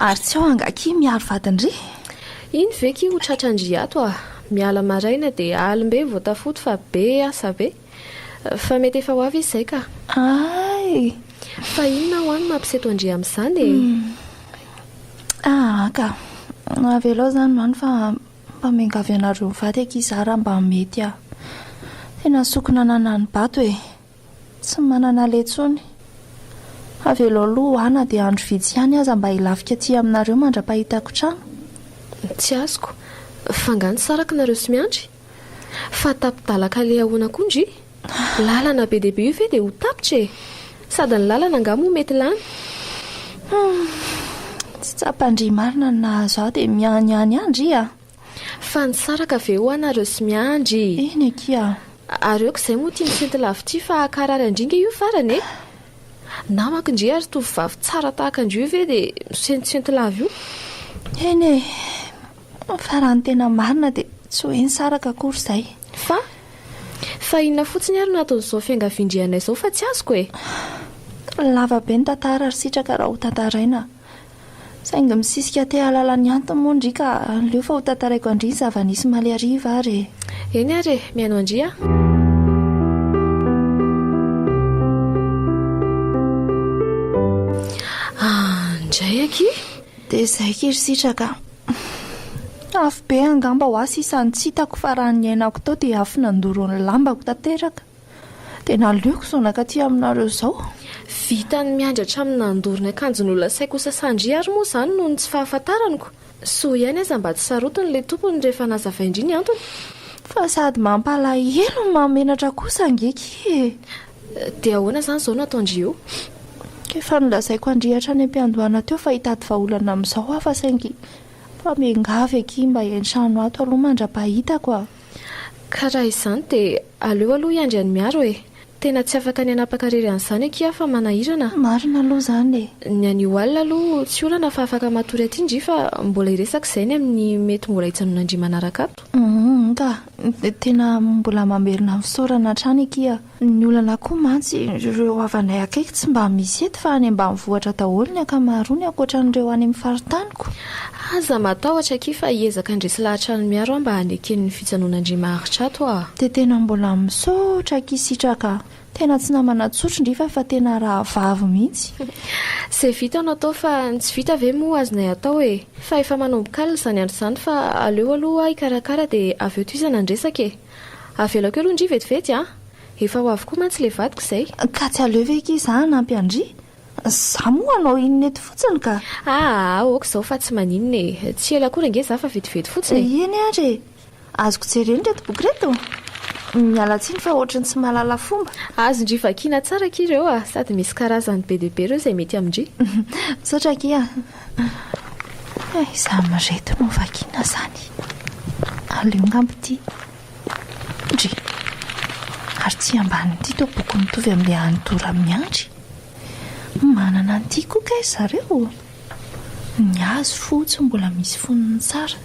ary tsy ao angaki miaro vadindry iny veky ho tratrandry ato miala maraina dia alimbe voatafoto fa be asa be fa mety efa ho avy izy izay ka ay fa inona ho any mampiseto andry amin'izany ka avelao zany many fa mpamengavy anareo mivady akizara mba mety tena sokona nanany bato e tsy manana letsony avelao aloha ana dia andro vitsy ihany aza mba hilafika ty aminareo mandra-pahitako trano tsy azoko fangany saraka nareo sy miandry fa tapidalaka le ahoana koa ndry lalana be dehibe io ve dia ho tapitra e sady ny lalana angamo mety lany tsy tsapandry marina ny nahazo aho dia mianiany andry fa ny saraka ve ho anareo sy miandry eny akia areoko izay moa tia misenty lavitra fa akarary andringa io farany e namako indry ary tovovavy tsara tahaka andry io ve dia misentisenty lava io eny e fa raha ny tena marina dia tsy hoe ny saraka akory izay fa inona fotsiny ary nataon'izao fiangavindrianay izao fa tsy azoko e lava be ny tantara ary sitraka raha ho tantaraina saingy misisika te halala ny antony moa ndry ka leo fa ho tantaraiko andry ny zava-nisy maly ariva ary eny ary mihaino andry ndray aky dia izay kiry sitraka afo be angamba ho asy isan'ny tsy hitako fa raha ny ainako tao dia afo nandoroan'ny lambako tanteraka dia naleoko zonaka ty aminareo izao vitany miandry hatramin'ny nandorony akanjony olona saiko sasandry ary moa izany noho ny tsy fahafantaraniko so ihany aza mba tsy sarotiny le tompony rehefa nazavaindry ny antony fa sady mampalahelo ny mamenatra kosa angeky dia ahoana izany izao nataondry eo efa nolazaiko andrihatra any am-piandohana teo fa hitady vaolana amin'izao aho fa saingy fa mengavy aky mba entrano ato aloha mandra-pahitako ka raha izany dia aleo aloha iandry any miaro e tena tsy afaka ny anapa-karery an'izany akia fa manahirana marina aloha zany ny an'io alina aloha tsy olana fa afaka matory aty ndry fa mbola iresaka izay ny amin'ny mety mbola hitsanonandry manaraka ato ka tena mbola mamerina fisaorana trany akia ny olana koa mantsy ireo avanay akaiky tsy mba misy ety fa any mba mivoatra daholo ny akamarony ankoatran'ireo any amin'ny faritaniko aza matahotra aky fa hiezaka andresy lahatra ny miaro mba haneken'ny fitsanonandry maharitra ato dia tena mbola misaotra aky sitraka tena tsy namana tsotro ndrifa fa tena raha vavy mihitsy izay vita anao atao fa tsy vita ve moa azonay atao e fa efa manombokalina izany andro izany fa aleo aloha hikarakara dia avy eo toizana andresaka e avelako aloha ndry vetivety efa ho avy koa mantsy le vadiko izay ka tsy aleo ve ky za nampy andry za moa anao inona eto fotsiny ka aoka izao fa tsy maninona e tsy ela kory nge za fa vetivety fotsiny eny ary azoko jereny reto boky reto miala tsiny fa ohatrany tsy mahalala fomba azondry vakiana tsara k ireo sady misy karazany be deaibe ireo izay mety amindry misaotra ke za mareto no vakiana zany aleo ngambity ndry ary tsy amban'ity to boky mitovy amin'le anytora miandry manana an'ity koa ka zareo ny azo fotsy mbola misy foniny tsara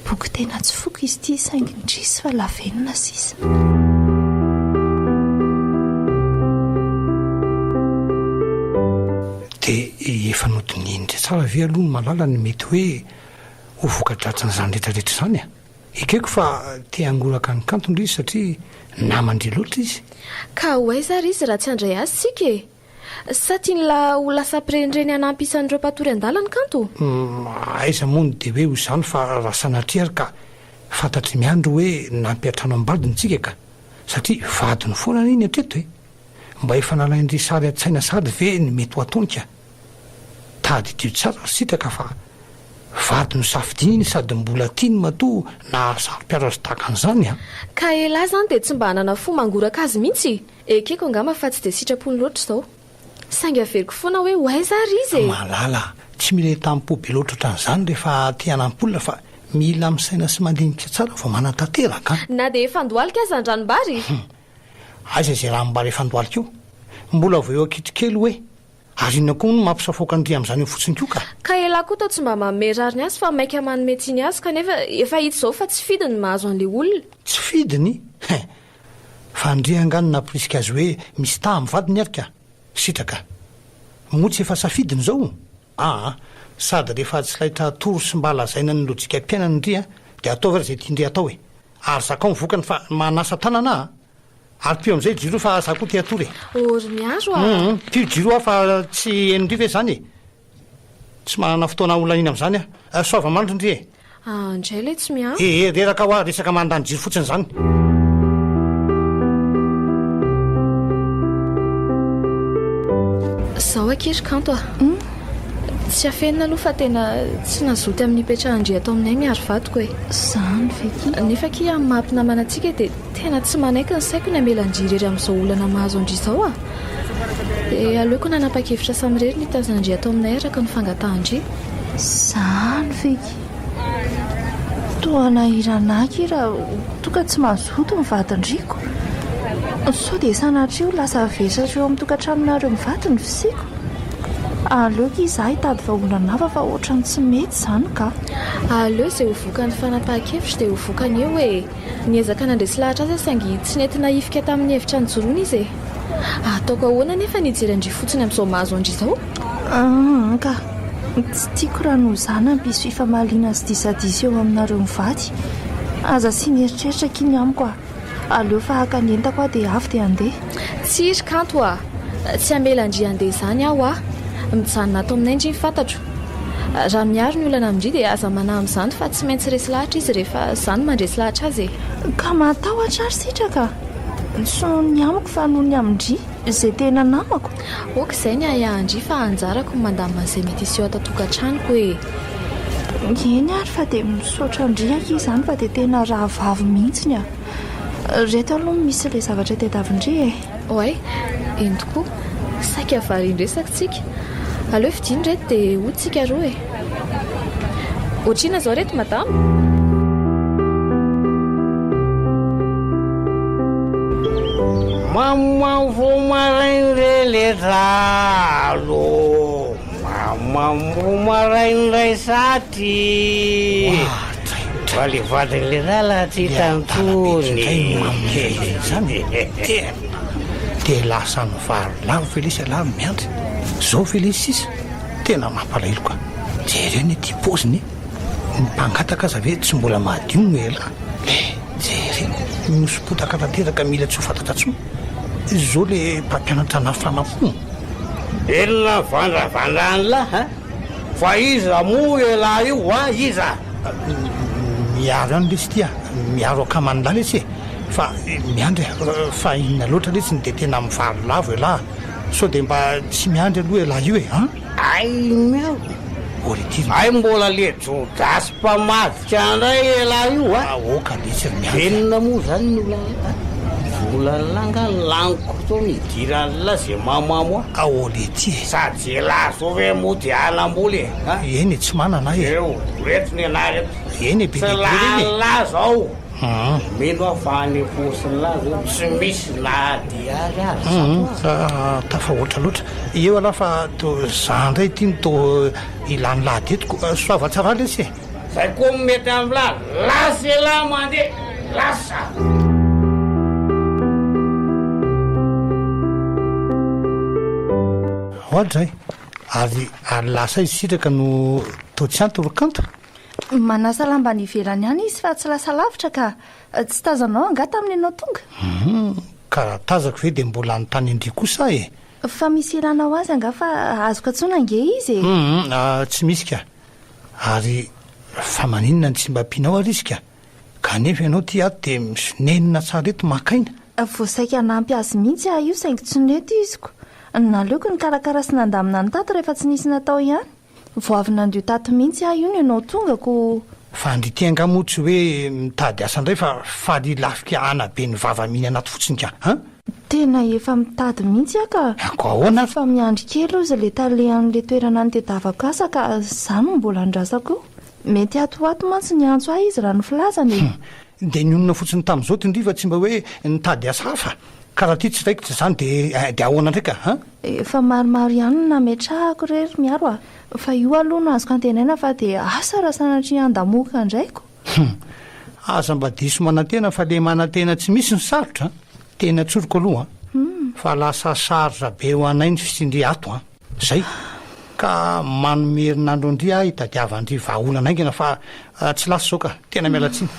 boky tena tsy foko izy ity saingy ndrisy fa lavenina sisa dia efa nodinindry tsara ve aloha ny malala ny mety hoe ho vokadratsina izany rehetrarehetra izany ekeko fa te angoraka ny kantondry izy satria namandry loatra izy ka ho aiza ry izy raha tsy andray azy tsika e sa tianyla ho lasa mpirenireny anampy isan'ireo mpatory an-dalany kanto aiza moa no dia hoe ho izany fa raha sanatria ary ka fantatry miandro hoe nampiatrano ambadiny tsika ka satria vadiny foana ny iny atreto mba efa nalaindry sary a-tsaina sady ve ny mety ho ataonika tady dio tsara sitraka fa vady no safidiny iny sady mbola tiany matoa na saro-piarazo tahaka an'izany ka elahy izany dia tsy mba hanana fo mangoraka azy mihitsy ekeko angama fa tsy dia sitrapony loatra izao saingy averiko foana hoe ho aiza ry izy malala tsy mila tampo be loatra ohatran'izany rehefa tianam-polona fa mila misaina sy mandinika tsara vao manantanteraka na dia efa andohalika azy andranombary aiza izay raha mbary efa andohalika io mbola vo eo ankitrokely hoe ary inona koa no mampisafoaka ndry amin'izany eo fotsiny ko ka elahy koa tao tsy mba mamerariny azy fa maika manometsiny azy kanefa efa hita izao fa tsy fidiny mahazo an'le olona tsy fidiny fa ndri angano napirisika azy hoe misy taha amin'ny vadiny ary ka sitraka motsy efa safidiny izao sady rehefa tsy lahitra toro sy mba lazaina ny lojika mpiainana ndry dia ataovy ary izay tiandry atao ary zakao mivokany fa manasa tanana ary pio amin'izay jiro fa za koa ty atory ory miaro pio jiro fa tsy enindri ve zany tsy manana fotoana olona iny amin'izany soava-mandro ndry ndray le tsy miaro reraka ho resaka mandany jiro fotsiny zany zao akery kanto tsy afenina aloha fa tena tsy nazoty amin'ny hipetrahandry atao aminay miaro vadiko zany veki nefa ki amin'ny mahampinamana antsika dia tena tsy manaiky ny saiko ny amelandrirery amin'izao olana mahazo andry izao dia aleoko nanapa-kevitra samirery ny tazanandry atao aminay araka ny fangatahandry zany veki toana iranaky raha toka tsy mazoto mivadindriko sao dia sanatreo lasa vesatra eo amin'ny tokantranonareo mivadiny fisiko aleoko izaho hitady vaolanafa fa ohatrany tsy mety izany ka aleo izay hovoaka ny fanapahan-kevitra dia hovokany eo hoe niezaka nandresy lahatra azy saingy tsy nety naifika tamin'ny hevitra nyjoroana izy ataoko ahoana nefa nijery andry fotsiny amin'izao mahazo andry izao ka tsy tiako raha no zana ampisy fifamaliana sy disadisy eo aminareo mivady aza sy nieritreritra kiny amiko aleo fa haka ny entako dia avy dia andeha tsy iry kanto tsy amelandry andeha izany aho mijanona atao aminay ndry fantatro raha miaro ny olana amindry dia aza mana amin'izany fa tsy maintsy resy lahatra izy rehefa izany mandresy lahatra azy ka matahotra ary sitraka so ny amiko fa noho ny amindry izay tena namako oka izay ny ayahandry fa anjarako mandaman'izay mety isy eo atatokantranoko eny ary fa dia misaotra andriaka izany fa dia tena raha vavy mihitsiny reto aloha misy ilay zavatra tedavindry oay eny tokoa saika variandresaka tsika aleo fidiny reto dia hotsika roa ohatrina izao reto madama mamamvo maraindray le ralo mamamvo maraindray saty fa le vadin'le rala ty tantony zany dia lasa ny vary lavo felisy alavo miandry zao felisy sisa tena mampalahelo ka jereny ty poziny ny mpangataka aza ve tsy mbola mahadio no ela jereny nosopotaka tanteraka mila tsy ho fantatra tso izy zao le mpampianatra na fanafo elona vandravandrany lahy fa iza mo ela io iza miaro ihany lesy tya miaro akamanilay lesy fa miandry fa inona loatra lesy ny dia tena mivary lavo elahy sao dia mba tsy miandry aloha elahy io e a ay miao ority ay mbola lejodasy mpamadika andray elahy io a aoka lesy ry miandry enina moa zany ny volalanga laniko to midiranla zay mamamo a aolety e sady elahy zao ve moa dia anamboly e eny e tsy manana e eo retiny anareto eny e be tsy lehibe reny e lala zao mino afahany posiny la zao tsy misy na diary azy tafa oatra loatra eo alaha fa to za ndray ty ny to ilany lady etiko soava tsara lesy e zay koa mety amin'ny la lasa elahy mandeha lasa oatra zay ary lasa izy sitraka no to tsy antorokanto manasa lamba ny ivelany any izy fa tsy lasa lavitra ka tsy tazanao anga tamin'ny anao tonga ka tazako ve dia mbola ny tany andria kosa e fa misy ilanao azy anga fa azoka tsona nge izy e tsy misy ka ary fa maninona ny tsy mba mpianao ary izy ka nefa ianao ty ato dia misonenina tsara eto makaina voasaika nampy azy mihitsy ah io saingy tsy neto iziko naleoko ny karakara sy nandamina ny tato rehefa tsy nisy natao ihany vo avy nandio tato mihitsy ah io ny ianao tongako fa andritianga moa tsy hoe mitady asa indray fa faly lafika anabe ny vavaminy anaty fotsiny ka a tena efa mitady mihitsy a ka ako ahoana fa miandry kely ozy le talehan'le toerana ny tedavako asa ka zany mbola andrasako mety atoato mantsy ny antso ah izy raha ny filazany dia nyonona fotsiny tamin'izao tindriva tsy mba hoe nitady asa hafa ka raha ty tsy raikitra zany dia ahoana ndraika a efa maromaro ihany no nametrahako rery miaro a fa io aloha no azoko antenaina fa dia asa raha sanatry andamoka indraiko aza mba diso manantena fa le manantena tsy misy ny sarotra tena tsoroko aloha fa lasa sarotra be ho anay ny fisindry ato a zay ka manomerinandro andria hitadiavandry vahaolana aingana fa tsy lasa zao ka tena mialatsiny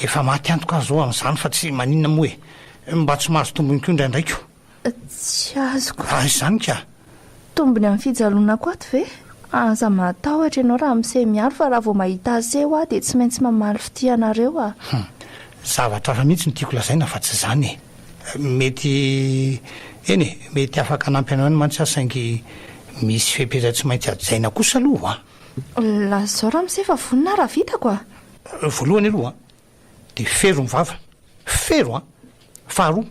efa maty antoka azy zao amin'izany fa tsy maninona moa e mba tsy mahazo tombony ko indraindraiko tsy azoko izany ka tombony amin'ny fijalona ko ato ve aza matahotra ianao raha mise miaro fa raha vao mahita azy eo ah dia tsy maintsy mamaly fitianareo a zavatra fa mihitsy ny tiako lazaina fa tsy zany e mety eny e mety afaka anampy anao any mantsy asaingy misy fehpeza tsy maintsy ajaina kosa aloha lazao raha mise fa vonina raha vitako a voalohany aloha dia fero mivava fero a faharoa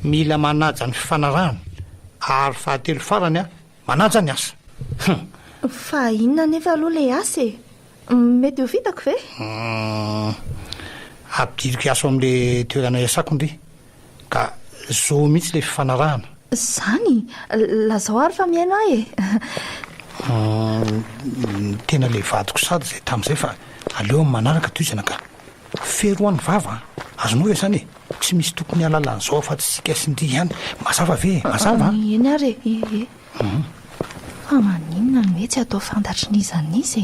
mila manaja ny fifanarahana ary fahatelo farany a manaja ny asa fa inona nefa aloha le asa e mety ho vitako ve ampidiriko aso amin'le toerana iasako ndry ka zao mihitsy le fifanarahana zany lazao ary fa miaina e tena le vadiko sady zay tamin'izay fa aleo amin'ny manaraka toizana ka fero any vava azonao hoe zany e tsy misy tokony alalan'izao fa tsy sika sindry ihany mazava ve mazava eny ary e fa maninona no hoe tsy atao fantatrin'izan'izy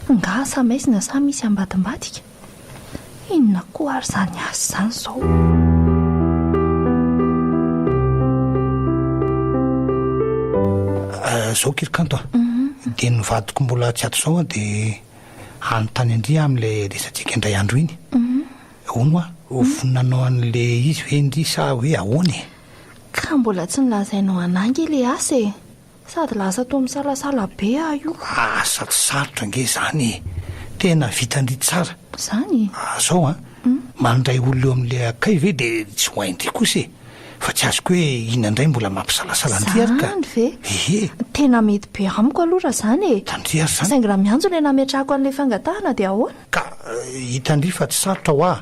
e nga sa maizina sa misy ambadimbadika inona koa ary zany azy zany zao zao kirikanto a dia nyvadiko mbola tsy ato zao a dia anontany andria amin'ilay resantsika indray andro iny ono a voninanao an'le izy hoe indry sa hoe ahoany e ka mbola tsy nilazainao anangy le asa e sady lasa to misalasala be ah io asa tsy sarotra nge zany e tena vitandry tsara zany zao a mandray olona eo amin'le akay ve dia tsy hoaindry kosa e fa tsy azoko hoe inandray mbola mampisalasala andry ary ka zany ve ehe tena mety be amiko aloha raha zany e tandry ary zany saingy raha miantso le nametrahako an'le fangatahana dia ahoana ka hitandry fa tsy sarotra ho a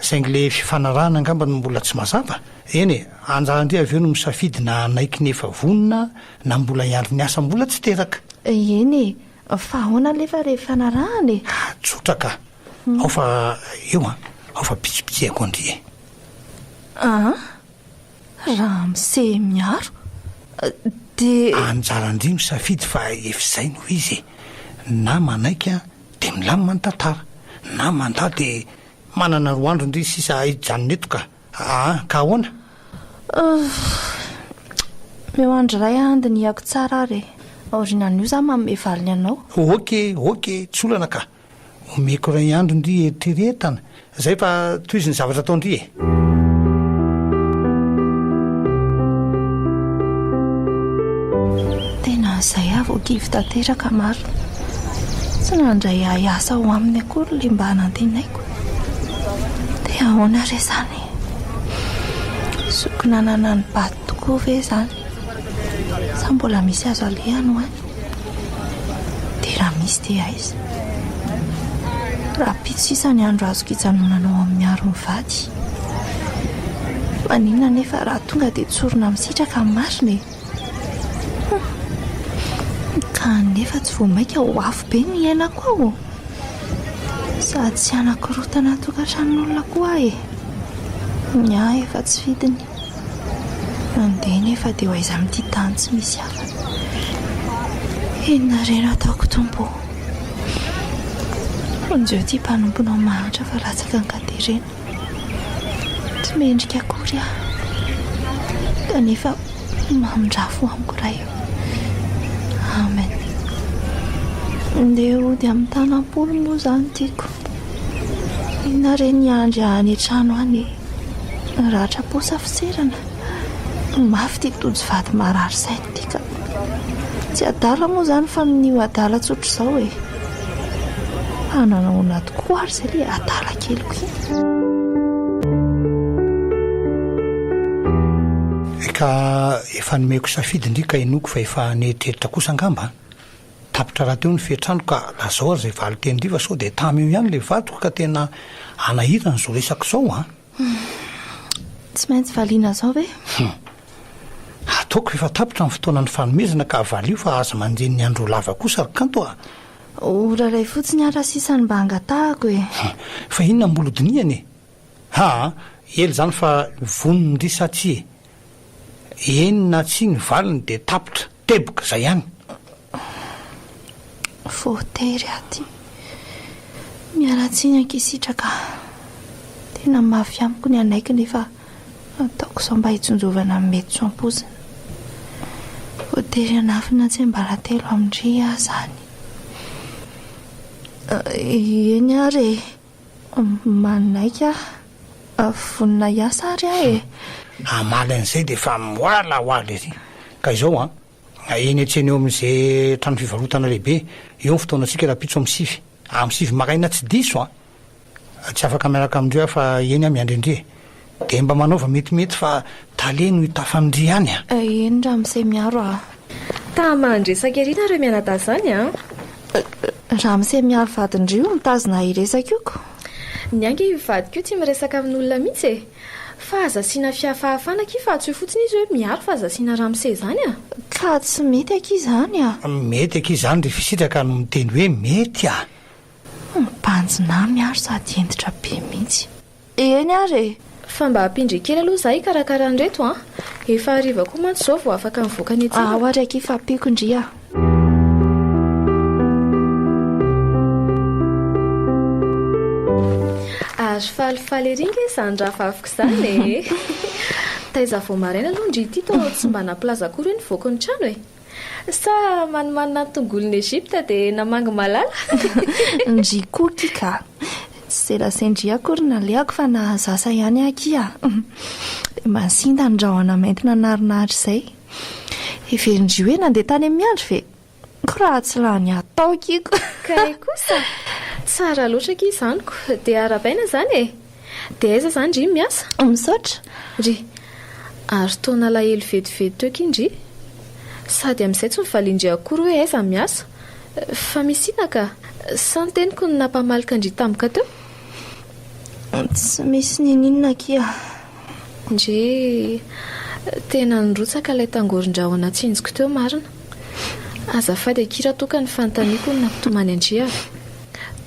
saingy le fifanarahana angamba no mbola tsy mazava eny e anjarandry avy eo no misafidy na anaiky nefa vonina na mbola iandro ny asa mbola tsy teraka eny e fa ahoana lefa re fanarahana e tsotra ka ao fa eo a ao fa pitsipitsihako andry e raha mise miaro dia anjarandry misafidy fa efizay no izy e na manaiky a dia milamina ny tantara na manda dia manana roa andro indry sisa ijanonyeto ka ka ahoana mehoandro ray andiny iako tsara ary aorinan'io za manome valiny anao oke tsy olana ka omeko ray andro indry eritreretana zay fa toy izy ny zavatra ataondry e voakivy tanteraka maro tsy nandray asa ho aminy akory le mba nantenaiko dia ahoana re zany sokonanana ny baty tokoa ve zany sa mbola misy azo alehany ho any dia raha misy dia aiza raha pitsisa ny andro azoko hijanonanao amin'ny aro mivady maninona nefa raha tonga dia tsorona misitraka ny mariny ka nefa tsy voamaika ho afo be ny iainako ao sady tsy anakorotana tokantranon'olona koa efa tsy vidiny mandeha nefa dia ho aiza amin'ity tany tsy misy hafa inona rena ataoko tombo onjeo ity mpanomponao mahatra fa latsaka ny katerena tsy mendrika akory kanefa mamindrafo amiko ray amen ndeha ody amin'ny tanam-polo moa zany tiako inona re ny andry any an-trano any rahatra posa fiserana mafy ty tojo vady marary sainy tika tsy adala moa zany fa nio adala tsotro izao ananaona tokoa ary zay le adala keliko ka efa nomeko safidy ndrika inoko fa efa neteritra kosa angamba tapitra raha teo ny fetrano ka lazao ary zay valo tenydriva sao dia tamy io ihany le vatoko ka tena anahirana zao resaka izao tsy maintsy valiana zao ve ataoko efa tapitra ny fotoanany fanomezana ka valio fa aza manjeny ny andro lava kosa ary kanto oraray fotsiny ara sisany mba angatahako fa inona mbolodiniany ely zany fa vonony ndry satsia enina tsy ny valiny dia tapitra teboka zay ihany voatery aty miaratsiny ankisitraka tena mafy amiko ny anaiky nefa ataoko sao mba hitsonjovana mety so ampozina voatery anafina tsy mbala telo amindry zany eny ary manaika vonina iasa ary amaly an'izay dia efa moala hoaly izy ka izao eny atseny eo amin'izay trano fivarotana lehibe eo ny fotoanantsika raha pitso amin'ny sivy makaina tsy diso tsy afaka miaraka amindreo fa eny miandrindre dia mba manaova metimety fa tale no hitafamindry ihany eny raha amin'izay miaro tamandresaka erina reo mianada zany raha amin'izay miaro vadindrio mitazona iresaka ioko ny angy vadiko io tsy miresaka amin'olona mihitsy fa azasiana fiafahafana ki fa tsy ho fotsiny izy hoe miaro fa azasiana ramose zany ka tsy mety aki zany mety aki zany ry fisitraka no miteny hoe mety banjina miaro sady entitra be mihitsy eny ary fa mba hampindry kely aloha zahay karakaranreto efa ariva koa mantsy zao vo afaka mivoaka ny ary aki fampiko ndria ary falifaly eringa izany raha fafiko zany taiza vo maraina aloha ndry ity tao tsy mba naplaza kory hoe nivoaka ny trano sa manimanina ny tongolon'ny Egypta dia namangy malala ndry koky ka tsy zelasendry akory naleako fa nahazasa ihany aki masinda ndrahona maintina narinahitra izay everindry hoe nandeha tany amin'ny andro ve koraha tsy lany atao kiko kay kosa tsara loatra ki izanyko dia arabaina zany dia aiza zany ndry miasa misaotra ry ary taona lahelo vetivety teo kindry sady amin'izay tsy mivaliandry akory hoe aiza miasa fa misinaka sa ny teniko ny nampamalika ndry tamika teo tsy misy nininona kia ndry tena nyrotsaka ilay tangoron-drahona tsinjiko teo marina azafady akira toka ny fanontaniako ny nampitomany andria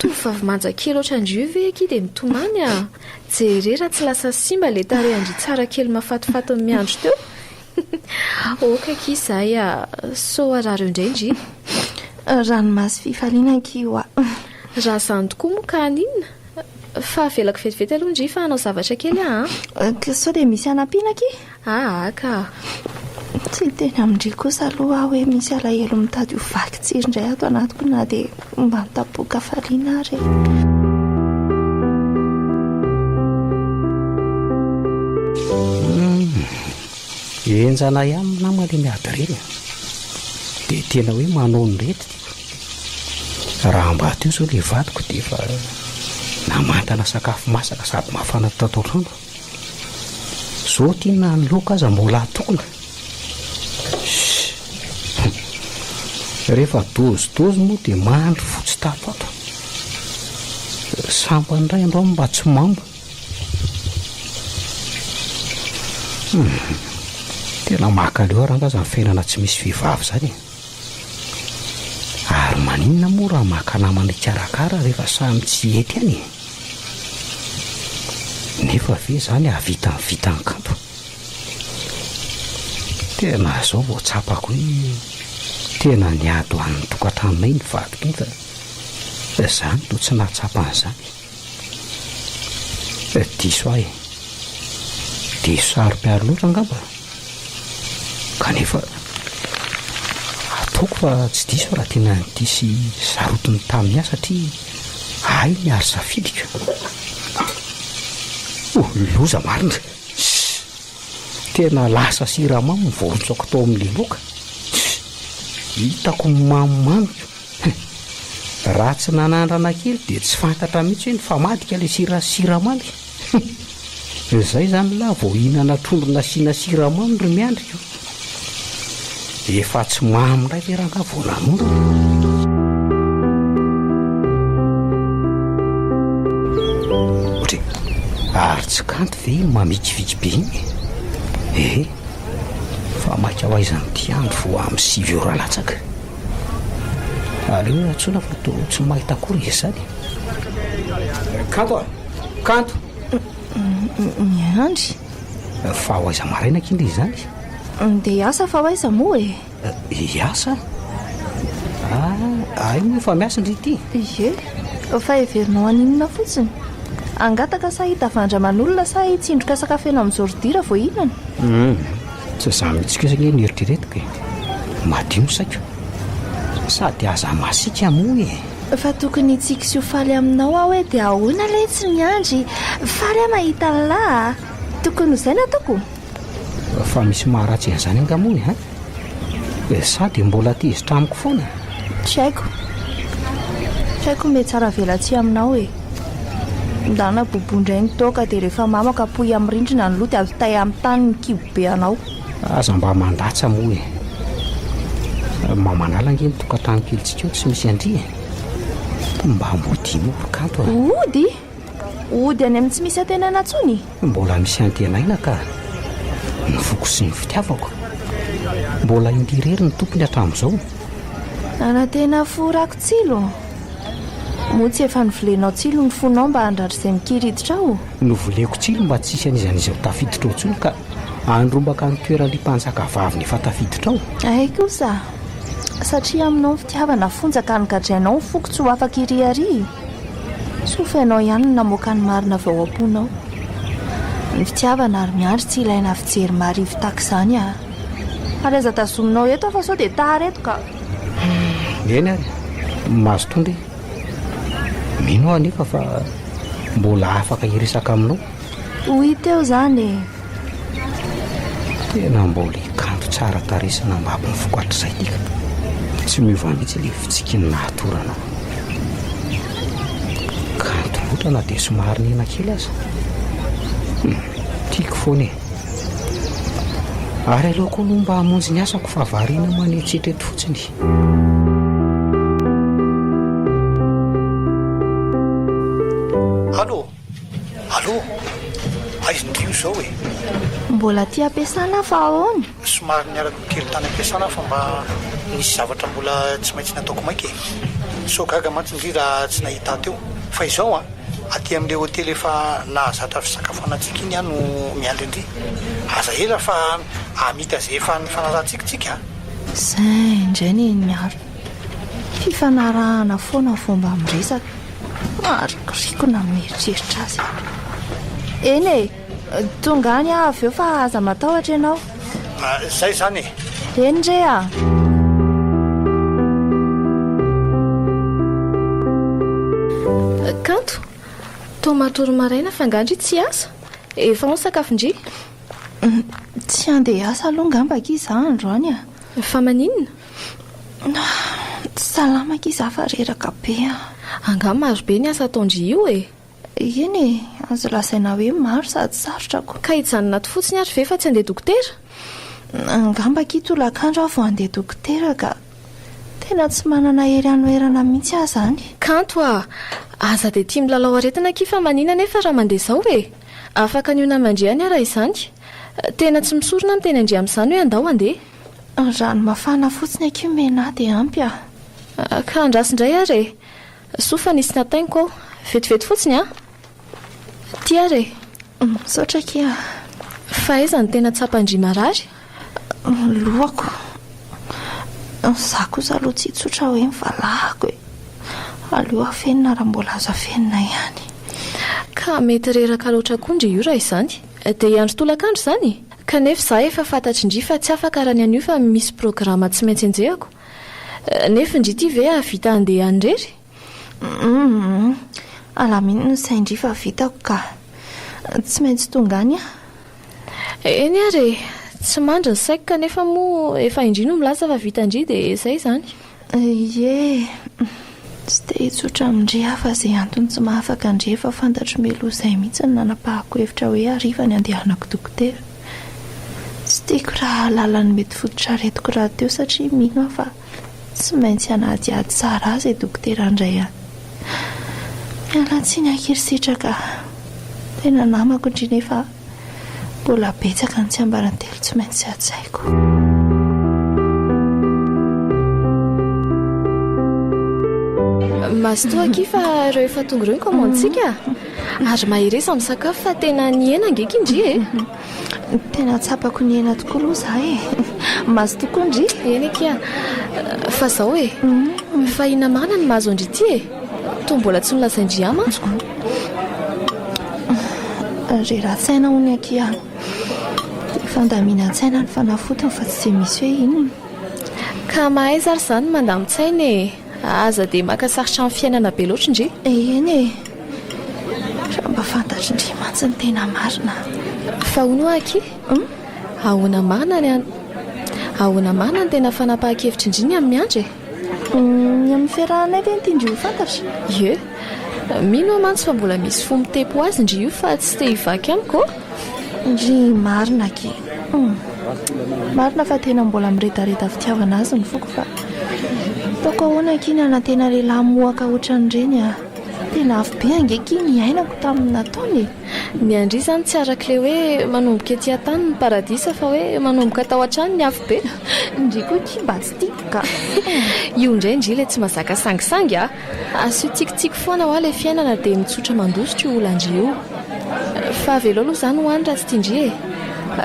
tovavy manjakely oatra andrio ve aki dia mitomany jerera tsy lasa simba le tare andry tsara kely mahafatifaty ny miandro teo oka ki izay so arareo indray ndry ranomasy fifaliana kio raha zany tokoa moa ka aninona fa velako vetivety aloha ndry fa hanao zavatra kely sao dia misy anampiana ki ka tsy teny amindry kosa aloha hoe misy alahelo mitady ho vaky tsiry indray ato anatiko na dia mba mitapoka faliana ary enjana ihany namale miady reny dia tena hoe manao ny rety raha mba teo zao le vadiko dia efa namantana sakafo masaka sady mafana tataotrano zao tiana ny loka aza mbola atokona rehefa dozidozy moa dia mandry fotsy tapato sambany ray andro mba tsy mamba tena makaleo rangaza ny fiainana tsy misy vehivavy zany ary maninona moa raha makanamana ikarakara rehefa samy tsy ety any nefa ve zany avita ny kanto tena zao vao tsapako hoe tena niady ho an'ny tokantranonay ny vadiko iny fa zany to tsy nahatsapan'izany diso ahy diso saro-piaro loatra angamba kanefa ataoko fa tsy diso raha tena nydisy sarotiny tamin'ny ahy satria ahy miary safidika loza marina tena lasa siramamy mivorontsoko tao amin'le loka hitako mamimamiko raha tsy nanandrana kely dia tsy fantatra mihitsy hoe ny famadika le siramamy izay zany lahy vao hihinana trondrona siana siramamy ry miandrika efa tsy mamy ndray le ranga vao nanondro ohatra ary tsy kanto ve iny mamikiviky be iny fa maika ho aizany ty andro vo amin'ny 5 ora latsaka aleo atsona fa to tsy mahita akory izy zany kanto kanto miandry fa ho aiza maraina kindry izy zany dia hiasa fa ho aiza moa hiasa ay moa efa miasa ndry ity fa everinao aninona fotsiny angataka sa hita vandraman'olona sa hitsindroka sakafo ena amin'ny zordira vao inana tsy za mitsikisana ny eritreretiko madio saiko sady aza masika moa fa tokony tsika sy ho faly aminao aho hoe dia ahoana lay tsy miandry faly aho mahita nlahy tokony izay na ataoko fa misy maharatsy an'izany angamoa sady mbola tezitra amiko foana tsy haiko mety tsara velatsia aminao ndana bobondray ny toka dia rehefa mamaka poy amin'ny rindrina ny loty azo tay amin'ny tany ny kibobe anao aza mba mandatsa moa mamanala nge nitokantrano kelitsika eo tsy misy andry mba mody moporkanto ody any amin'ny tsy misy antenana tsony mbola misy antenaina ka ny foko sy ny fitiavako mbola indirery ny tompony hatramin'izao anatena forako tsilo moa tsy efa nivolenao tsilo ny fonao mba handratra izay mikiriditra aho novoleko tsilo mba tsisy an'izan'izao tafiditra ao tsony ka andrombaka ny toeran-limpanjaka vaviny efa tafiditra ao ay kosa satria aminao ny fitiavana fonjaka ny gadrainao ny foko tsy ho afaka iriary sofainao ihany ny namoaka ny marina vao am-ponao ny fitiavana ary miandry tsy ilaina fijery marivo taka izany ary aza tazominao eto fa sao dia tareto ka eny ary mazo tondry mino aho anefa fa mbola afaka iresaka aminao hoy teo zany tena mbola kanto tsara taresana mba aby ny vokatra izay tika tsy miova mihitsy le fitsikiny nahatoranao kanto loatra na dia somary nena kely aza tiako foana ary aleoko aloha mba hamonjy ny asako fa variana manetsetrety fotsiny allo aizy ny dio zao mbola ty ampiasana fa ahoany somary niarako kely tany ampiasana fa mba nisy zavatra mbola tsy maintsy nataoko mainky so gaga mantsy ndry raha tsy nahita teo fa izao aty amin'le hotely efa nahazatra fisakafoanatsika iny no miandry indry aza ela fa amita zay efa ny fanarahatsikitsika zay indray ny miaro fifanarahana foana fomba miresaka marikorikona mieritreritra azy eny tonga any avy eo fa aza matahotra ianao zay zany eny ndray kanto tomatory maraina fangandry tsy asa efa ao sakafondry tsy andeha asa aloha ngambaka izy andro any fa maninona Salamaka izy afa reraka be Angam maro be ny asa ataondry io e. Eny e, azo lasaina hoe maro sady sarotrako. Ka hijanona ato fotsiny ary ve fa tsy handeha dokotera? Angamba kitolakandro aho vao handeha dokotera ka tena tsy manana hery anoherana mihitsy aho zany. Kanto aza dia tia milalao aretina kifa manina nefa raha mandeha zao e. Afaka ny ona mandrehany raha izany. Tena tsy misorona ny teny andrea amin'izany hoe andao andeha. Rano mafana fotsiny akio mena dia ampy ah. Ka andrasindray ary sofa nisy natainiko ao. Vetivety fotsiny Ty ary saotra kia. Fa aiza ny tena tsapandry marary? Lohako. Za kosa aloha tsy tsotra hoe mivalahako e. Aleo afenina raha mbola azo afenina ihany. Ka mety reraka loatra kondry io raha izany. Dia andro tolakandro izany. Kanefa za efa fantatry indry fa tsy afaka raha ny anio fa misy programa tsy maintsy enjehako. Nefa indry ity ve vita andeha andrery? Alaminy no saindry fa vitako ka tsy maintsy tonga any Eny ary tsy mandry ny saiko kanefa moa efa indry no milaza fa vita indry dia izay izany. Ie, tsy dia tsotra amindre hafa izay antony tsy mahafaka andre fa fantatro meloa izay mihitsy ny nanapahako hevitra hoe hariva ny andehanako dokotera. Tsy tiako raha lalany mety fototra retiko raha teo satria mino fa tsy maintsy anadiady tsara azy dokotera indray any. Miala tsiny ankirisitraka tena namako indry nefa mbola betsaka ny tsy ambarantelo tsy maintsy atsaiko. Mazotoa kifa ireo efa tonga ireo ny komantsika ary mahiresa amin'ny sakafo fa tena ny hena ngeky indry e. Tena tsapako ny hena tokoa aloha za e. Mazo tokoa indry. Eny kia fa zao e. Fa ina marina ny mahazo indry ity e. To mbola tsy nolazaindry amantsiko. Rera-tsaina hony akia. Fandamina-tsaina ny fanafotony fa tsy misy hoe inona. Ka mahay zary izany mandamo-tsaina e. Aza dia makasarotra amin'ny fiainana be loatra indry. Eny e. Raha mba fantatry indry mantsy ny tena marina. Fa hono aky? Ahoana marina ny tena fanapahan-kevitra indry ny amin'ny andro e. Ny amin'ny fiarahanay ve ny indry ho fantatra? Ie. Mino mantsy fa mbola misy fomitepo azy indry io fa tsy te hivaky amiko. Indry marina aky. Marina fa tena mbola miredareda fitiavana azy ny foko fa toko ahoana kiny tena lehilahy mohaka ohatran'ireny tena afo be angeky ny ainako tamin'ny nataony. Ny andry izany tsy arak'ilay hoe manomboka etỳ tany ny paradisa fa hoe manomboka tao an-trano ny afo be. Indry koa ky mba tsy tiako ka. Io indray indry ilay tsy mazaka sangisangy asio tsikitsiky foana ho ilay fiainana dia mitsotra mandositra io olandry io. Fa velao aloha izany hoany raha tsy tiandry e.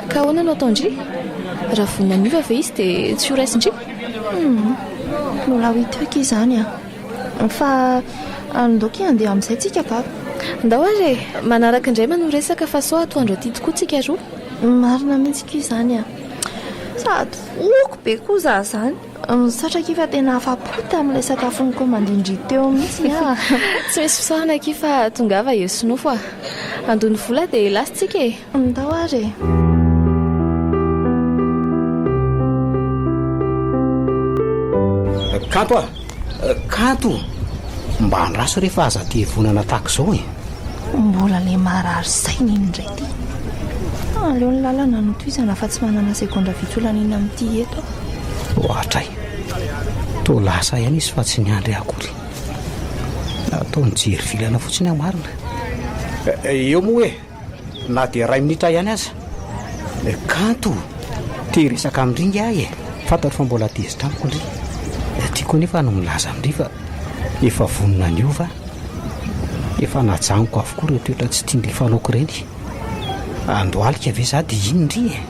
Ka ahoana no atao indry? Raha vonina niva ve izy dia tsy ho raisy indry? Mbola hoitoeky izany fa andoky andeha amin'izay tsika ka. Ndao ary manaraka indray mano resaka fa sao atoandro aty tokoa tsika roa. Marina mihitsy ko izany sady oko be koa za zany. Saotra kifa tena afa-po tamin'ilay sakafo ny komandindry teo mihitsy tsy misy fisaorana kifa tongava eo sinofo andony vola dia lasitsika e. Ndao ary Kanto mba andraso rehefa aza ty vonana tahaka izao e. Mbola le marary saina iny indray ty. Aleo ny lalana notoizana fa tsy manana segondra vitsolana iny amin'ity eto. Ohatray to lasa ihany izy fa tsy niandry akory. Atao nijery vilana fotsiny marina. Eo moa hoe na dia 2 minitra ihany aza. Kanto te resaka amin'indringy ahy e. Fantatro fa mbola tezitra amiko indry. Tiako nefa no milaza amin'indry fa efa vonona ny ova. Efa najanoko avokoa ireo toetra tsy tian'ny fanaoko ireny. Andohalika ve za dia iny indry e.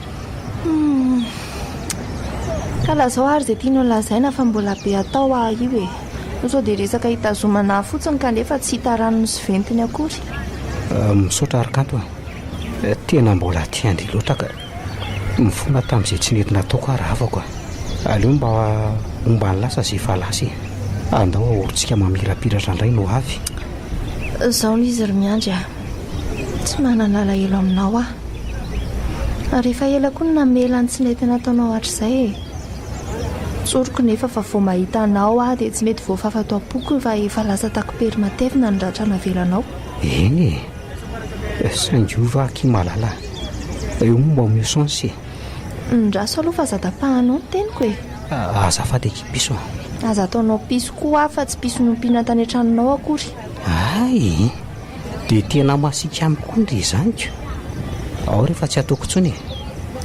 Ka lazao ary izay tianao lazaina fa mbola be atao io e. Sao dia resaka hitazomana fotsiny kanefa tsy hita ranony sy ventiny akory. Misaotra ary Kanto tena mbola tiandry loatra ka mifona tamin'izay tsy nety nataoko ary havako aleo mba ny lasa izay efa lasa e. Andao ahorintsika mamirapiratra indray no avy. Zaho izy ry miandry tsy manana alahelo aminao rehefa ela koa ny namela ny tsy nety nataonao hatr'izay e. tsoroko nefa fa vao mahita anao dia tsy mety voafafa to ampoko fa efa lasa takopery matevina ny ratra navelanao. Eny saingiova Kimalala eo momba mio sanse ndraso aloha fa zadapahanao ny teniko e. Azafady ekipiso. Aza ataonao piso koa fa tsy piso nompiana tany an-tranonao akory. Ay dia tena masika amiko koa ndry izanyko. Ao rehefa tsy ataoko intsony.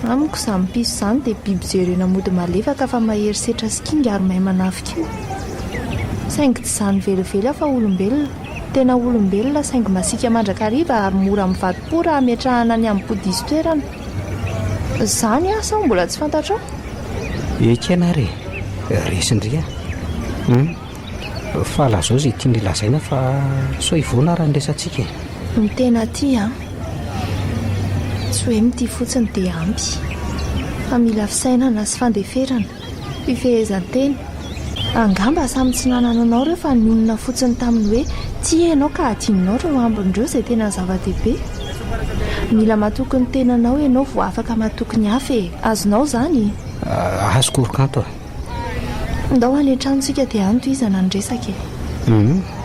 Amiko izany piso izany dia biby jerena mody malefaka fa mahery setra sikinga ary mahay manafika io. Saingy tsy izany velively aho fa olombelona. Tena olombelona saingy masika mandrakariva ary mora mivadipora ametrahana any amin'ny bodisy toerana. Izany asa mbola tsy fantatrao? Ekena re resindria fa lazao zay tiany lazaina fa so ivona raha nresantsika. Ny tena tia tsy hoe mity fotsiny dia ampy fa mila fisainana sy fandeferana fifehezan-teny. Angamba samy tsy nanananao reo fa nyonona fotsiny taminy hoe tia ianao ka adinonao reo ambin'ireo izay tena zava-dehibe. Mila matoky ny tenanao ianao vo afaka matoky ny hafa e. Azonao izany? Azo korokanto. Ndao any an-tranontsika dia any toizana ny resaka e.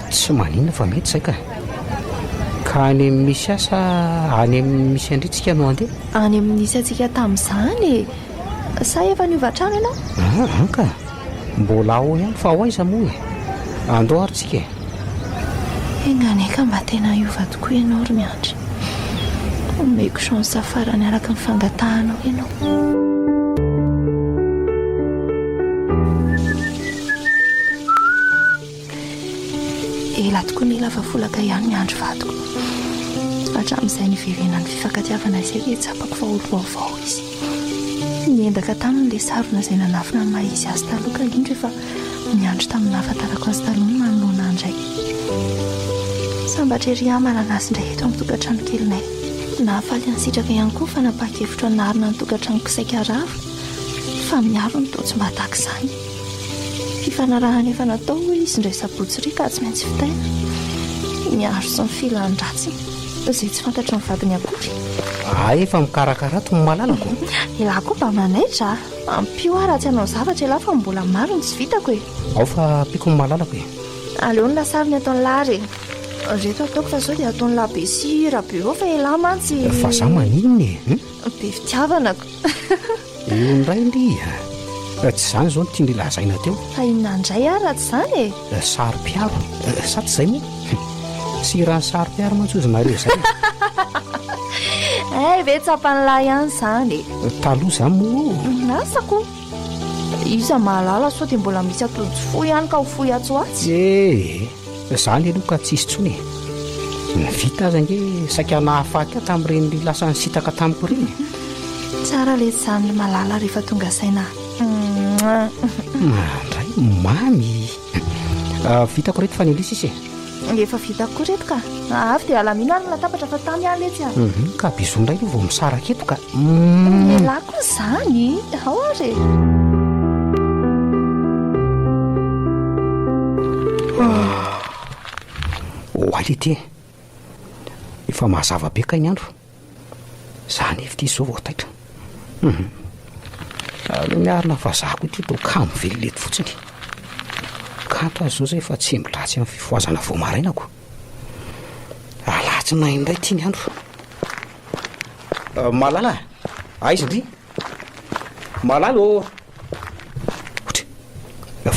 Tsy maninona fa mety saika. Ka any amin'ny misy asa any amin'ny misy andritsika no andeha? Any amin'ny misy antsika tamin'izany e. Sa efa niova trano ianao? Anka mbola ao ihany fa ho aiza moa e. Andao ary tsika e. Enganeka mba tena hiova tokoa ianao ry miandry. Omeko chance farany araka ny fangatahanao ianao. Ela tokoa ny lavafolaka ihany miandry vadiko. Hatramin'izay niverenany fifankatiavana izay dia tsapako fa olo vaovao izy. Niendaka taminy ilay sarona izay nanafina ny maha-izy azy taloha indrindra efa niandry tamin'ny nahafantarako azy taloha ny manoloana andray. Sambatra ery amanana azy indray eto amin'ny tokantrano kelinay. Nahafaly ansitraka ihany koa fa napaka-hevitra narina ny tokantrano kisaika rava fa miaro ny toa tsy mba tahaka izany. Fifanarahana efa natao izy indray sabotsirika tsy maintsy fitaina. Miaro sy ny filan-dratsy izay tsy fantatry ny vadiny akory. Efa mikarakara toy ny malalako. Ela koa mba manaitra ampio raha tsy hanao zavatra ela fa mbola maro ny tsy vitako e. Ao fa ampiko ny malalako e. Aleo ny lasariny ataony lary. Reto ataoko fa zao dia ataony labe sy rabe eo fa ela mantsy. Fa za maninona e. Be fitiavanako. Eo ndray ndry. Tsy izany zao no tiany lazaina teo. Fa inona indray raha tsy izany e. Sary-piaro sa tsy izay moa? Sy raha sary-piaro mantsozonareo izay. Ve tsapan'lahy ihany izany. Taloha izany moa. Nasako iza mahalala sao dia mbola misy atody fo ihany ka ho fohy atsoatsy. Izany aloha ka tsisy intsony. Vita aza nge saika nahafaty aho tamin'ireny lasa nisitaka tamiko ireny. Tsara letsy izany malala rehefa tonga saina. Mandray mamy. Vitako reto fa nilisa isy e. Efa vitako koa reto ka. Avy dia alamina ny latabatra fa tamy ihany letsy aho. Ka biso ndray aloha vao misaraka eto ka. Ela koa izany. Ao ary. Hoaly ity efa mahazava be ka ny andro. Zany efty izao vao taitra. Aleo miarina fazako ity to ka mivelilety fotsiny. Kanto azy zao zay fa tsy milatsy amin'ny fifoazana vao marainako. Alatsina indray ity ny andro. Malala aiza ndry? Malala o.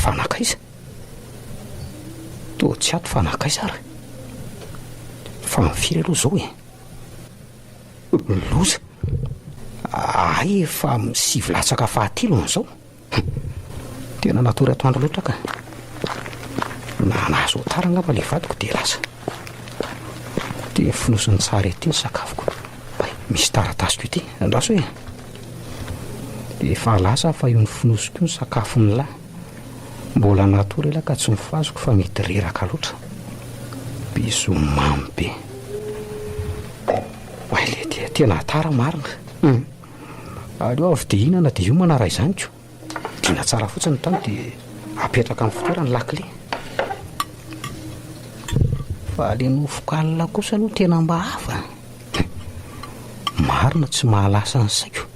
Fanakaiza to tsy ato fanakaiza ary. Fa mifiry aloha zao e. Loza fa misivy latsaka fahatelo an'izao. Tena natory atoandro loatra ka. Nanazo tara angamba le vadiko dia lasa dia finosony tsara ety ny sakafoko. Misy taratasiko ity andraso e. Dia efa lasa fa eo ny finosoko ny sakafony lahy. Mbola natory ela ka tsy mifazoko fa mety reraka loatra. Biso mamy be. Le dia tena tara marina. Aleo avy dia hinana dia io manara izany ko. Dina tsara fotsiny tany dia apetraka amin'ny fitoerany lakile. Fa le nofokalina kosa aloha tena mba hafa. Marina tsy mahalasa ny saiko.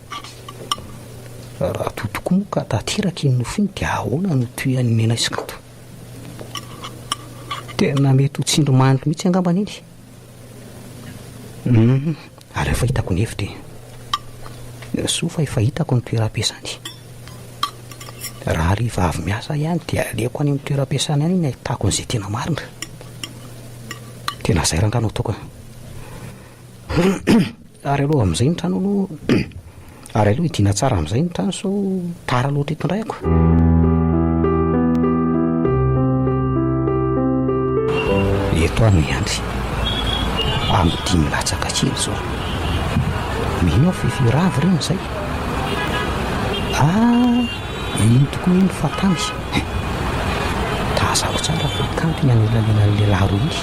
Raha totoko moa ka tateraka iny nofiny dia ahoana no toean'ny menaisykanto. Tena mety ho tsindromandry mihitsy angambany iny. Ary efa hitako ny hevitra soa fa efa hitako ny toeram-piasany. Raha riva avy miasa ihany dia aleoko any amin'ny toeram-piasany any ny ahitako an'izay tena marina. Tena izay rangano ataoko. Ary aloha amin'izay ny trano aloha ary aloha hidiana tsara amin'izay ny trano so tara loatra hitondrayako. Eto any andry amin'ny 10 latsaka kely zao. Mino aho fifiravy ireny izay. Iny tokoa iny fatany. Tazako tsara fa kanto ny anelanelany lehilahy roa iny.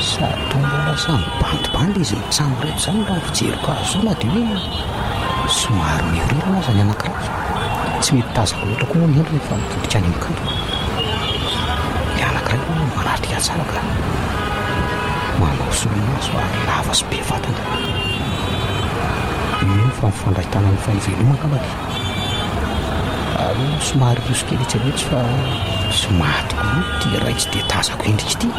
Sady mbola samy bandibandy izy mitsamo reto izany raha fijeriko azy zao na dia hoe somary mihorirana aza ny anankiray. Tsy mety tazako loatra koa moa ny endriny fa mitodika any amin'ny kantoko. Ny anankiray koa manatrika tsara ka manao solomaso ary lava sy be vatana. Iny fa mifandraitana ny fahiveloma angambany. Ary somary roso kely etsy fa somary koa ty iray tsy dia tazako endrika ity.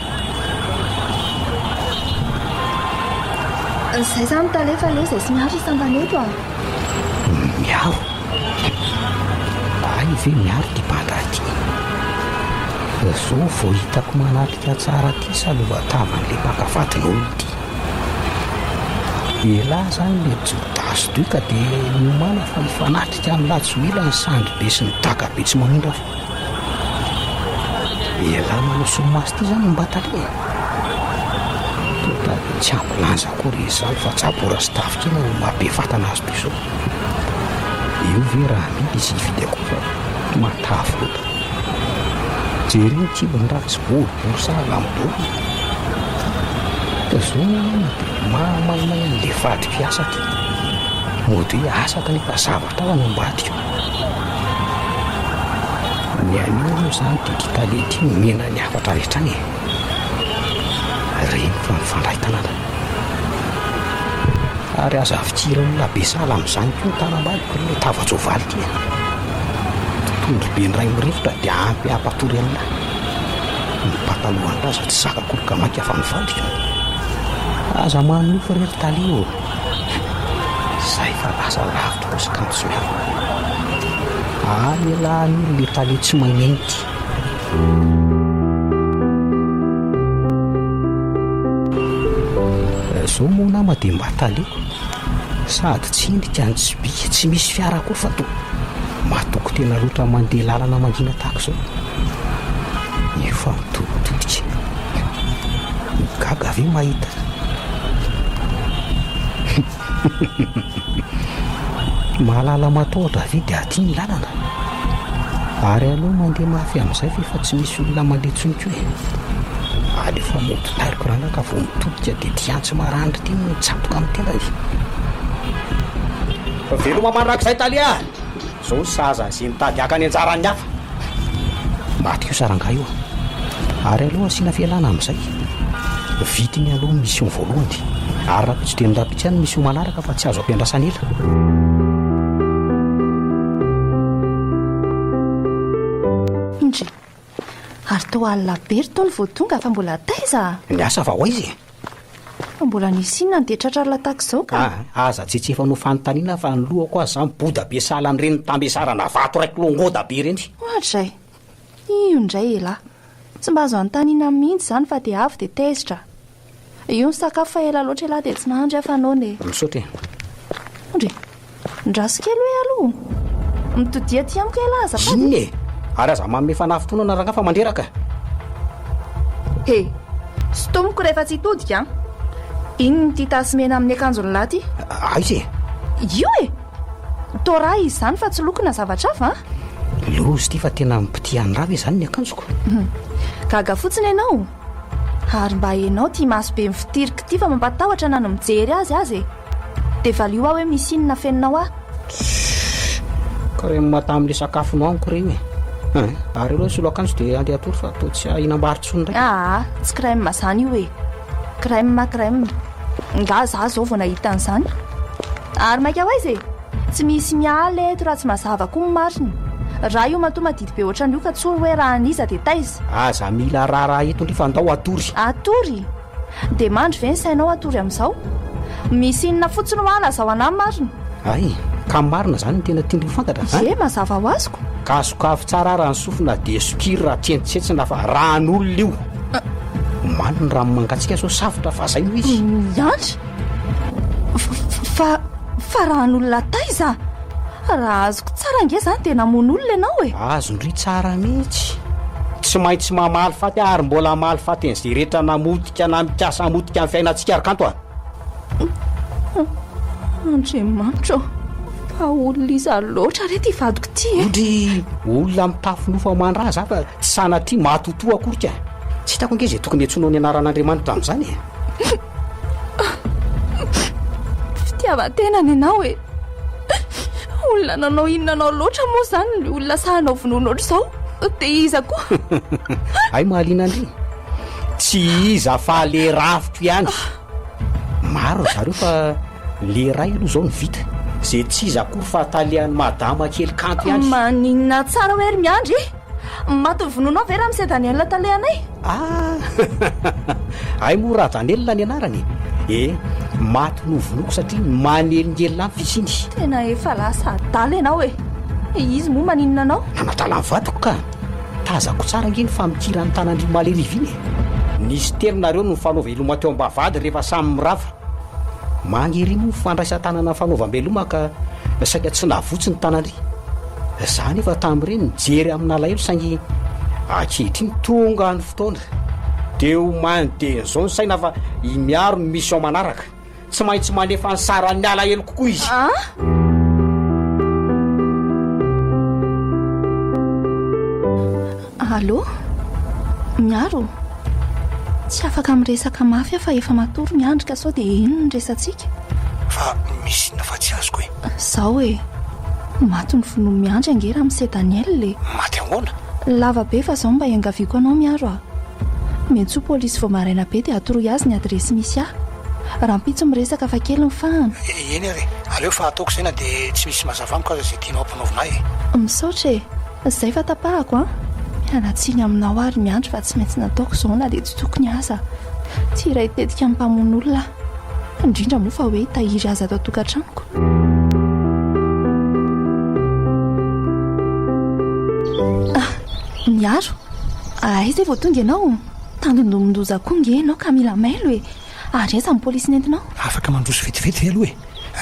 Izay izany talefa le izay sy miaro isambany eto a. Miaro? Ve miaro ty banda ity. Zao vao hitako manatrika tsara ty salova tavan'le mpakafatiny olona ity. Elahy zany le jodaso toy ka dia nomana fa mifanatrika amin'ny latsoila ny sandry be sy ny dagabe tsy manindra fa. Elahy manao solomaso ty zany mbatale. Tsy ambolanja akory izy zany fa tsy abora sy tafikina no mahabe vatana azy toy izao. Io ve raha mily izy hividy akory fa matavy loatra. Jery ny kibony ratsy boribory sala midoro. Ka zao mahamaimay an'le vady fiasa ty. Mody hoe asaka nefa zavatra ao any ambadika. Ny anio moa zany dia ditalety mena ny afatra rehetra any. Reny fa mifandraitana da. Ary aza avitira olona be sala amin'izany koa ny tanambadiko le tava-tsoavaly ty. Tondro be ny ray mirivotra dia ampy ampatory an'la. Ny patalohan raza tsy zakako ka mainka afa mivadika. Aza manofa rery talio. Zay fa lasa lavitra koa sy kanto sy miaro. Ialany le talio tsy magnenty. Zao moa nama dia mba talio. Sady tsy indrika ny tsy bika tsy misy fiara koa fa to matoko tena loatra mandeha lalana mangina tahaka zao. Io fa mitoditodika. Gaga ve mahita. Mahalala matahotra ve dia aty ny lalana. Ary aloha mandeha mafy amin'izay fa tsy misy olona mandeha tsoniko hoe. Efa moto tariko raha ka vao mitodika dia tiantsy marandry ty mitsapoka amin'ny tena izy. Veloma manrak'izay talia. Zao saza izay mitady aka ny anjarany hafa. Maty io saranga io. Ary aloha asiana fialana amin'izay. Vitiny aloha misy io voalohany. Ary raha tsy dia midapitsy any misy io manaraka fa tsy azo ampiandrasana ela. Indry. Ary toa alina bery tao ny vao tonga fa mbola taiza. Ny asa va ho izy? Mbola nisy inona ny dia tratrarila tahaka izao ka. Aza tsetsefa no fanontaniana fa ny lohako azy zany boda be sala n'ireny tambesarana vato raiky longoda be ireny. Ohatra izay. Io indray elahy. Tsy mba azo anontaniana mihitsy izany fa dia avy dia taizitra. Io ny sakafo fa ela loatra elahy dia tsy nahandry afa anao ne. Misaotra. Ondry. Ndraso kely hoe aloha. Mitodia ty amiko elahy azafady. Iny e. Ary aza manome fanafitoana naranga fa mandreraka. Sitomiko rehefa tsy hitodika. Iny ny ty tasy mena amin'ny akanjo ny laty. Aiza e? Io e. Tora izy zany fa tsy lokona zavatra hafa. Lozy ty fa tena mipitiany rava izany ny akanjoko. Gaga fotsiny ianao. Ary mba ianao ty maso be mifitirika ty fa mampatahotra na no mijery azy e. Dia valio aho hoe misy inona fenonao aho. Ka re mata amin'le sakafonao amiko reo e. Ary ireo solo akanjo dia andeha atory fa to tsy ahinam-baritsony ndray. Tsy crème mazany io e. Crème. Nga za zao vao nahita an'izany. Ary maika ho aiza e. tsy misy miala eto raha tsy mazava koa ny mariny raha io matoa madidy be ohatrany io ka tsory hoe raha aniza dia taiza aza mila raharaha eto ndry fa andao atory dia mandry ve ny sainao atory amin'izao misy inona fotsiny ho ala zao anahy mariny ay ka marina zany ny tena tiandry fantatra ze mazava ho azoko ka sokafo tsara raha ny sofina dia sokiry raha tientsetsina fa ran'olona io maniny raha mangatsika sao safotra fa zay no izy miandry fa ran'olona taiza raha azoko tsara nge zany dia namon'olona ianao e azondry tsara mihitsy tsy maintsy mamaly faty ary mbola maly faty n'izay rehetra namotika na mikasa motika amin'ny fiainantsika ary kanto andriamanitra fa olona iza loatra rety ivadiko ty ondry olona mitafonofa mandraha za fa tsy sanaty matotoa akorika tsy hitako ange zay tokony antsoinao ny anaran'andriamanitra amin'izany fitiavan-tenany ianao e olona nanao inonanao loatra moa zany ny olona sahanao vonoana oatra izao dia iza koa ay mahaliana andry tsy iza fa le rafitro ihany maro zareo fa le ray aloha zao ny vita zay tsy iza koa fa talian'ny madama kely kanto ihany maninona tsara hoe ry miandry maty ny vononao ve raha misy Daniel talehanay ay moa raha Daniel ny anarany maty no vonoko satria manelingelina amin'ny fisiny tena efa lasa adaly ianao e izy moa maninona anao nanatala ny vatiko ka tazako tsara nge ny famikirany tanandry maleriviny nisy telonareo no fanaova iloma teo ambavady rehefa samy mirava mangery moa fandraisan-tanana fanaovam-beloma ka saika tsy navotsy ny tanandry za nefa tamin'ireny nijery amin'ny alahelo saingy ankehitriny tonga ny fotoana deo mandeha zao ny saina fa imiaro ny misy ao manaraka tsy maintsy manefa ny saran'ny alahelo kokoa izy allo miaro tsy afaka miresaka mafy fa efa matory miandry ka sao dia ino ny resantsika fa misy inona fa tsy azoko e zao e maty ny vono miandry ange raha mise Daniel le maty ahoana lava be fa zao mba iangaviako anao miaro metsy ho polisy vao maraina be dia atoroy azy ny adresy misy raha mpitso miresaka fa kely ny fahana eny ary aleo fa ataoko izay na dia tsy misy mazavamiko aza zay tianao ampanaovina misaotra zay fa tapahako mianatsiny aminao ary miandry fa tsy maintsy nataoko zao na dia tsy tokony aza tsy iray tetika amin'ny mpamon'olona indrindra moa fa hoe hitahiry azy atao tokantranoko miaro izay vao tonga ianao tandondomondoza koa nge ianao ka mila mailo e ary aiza amin'ny polisy nentinao afaka mandroso vetivety aloha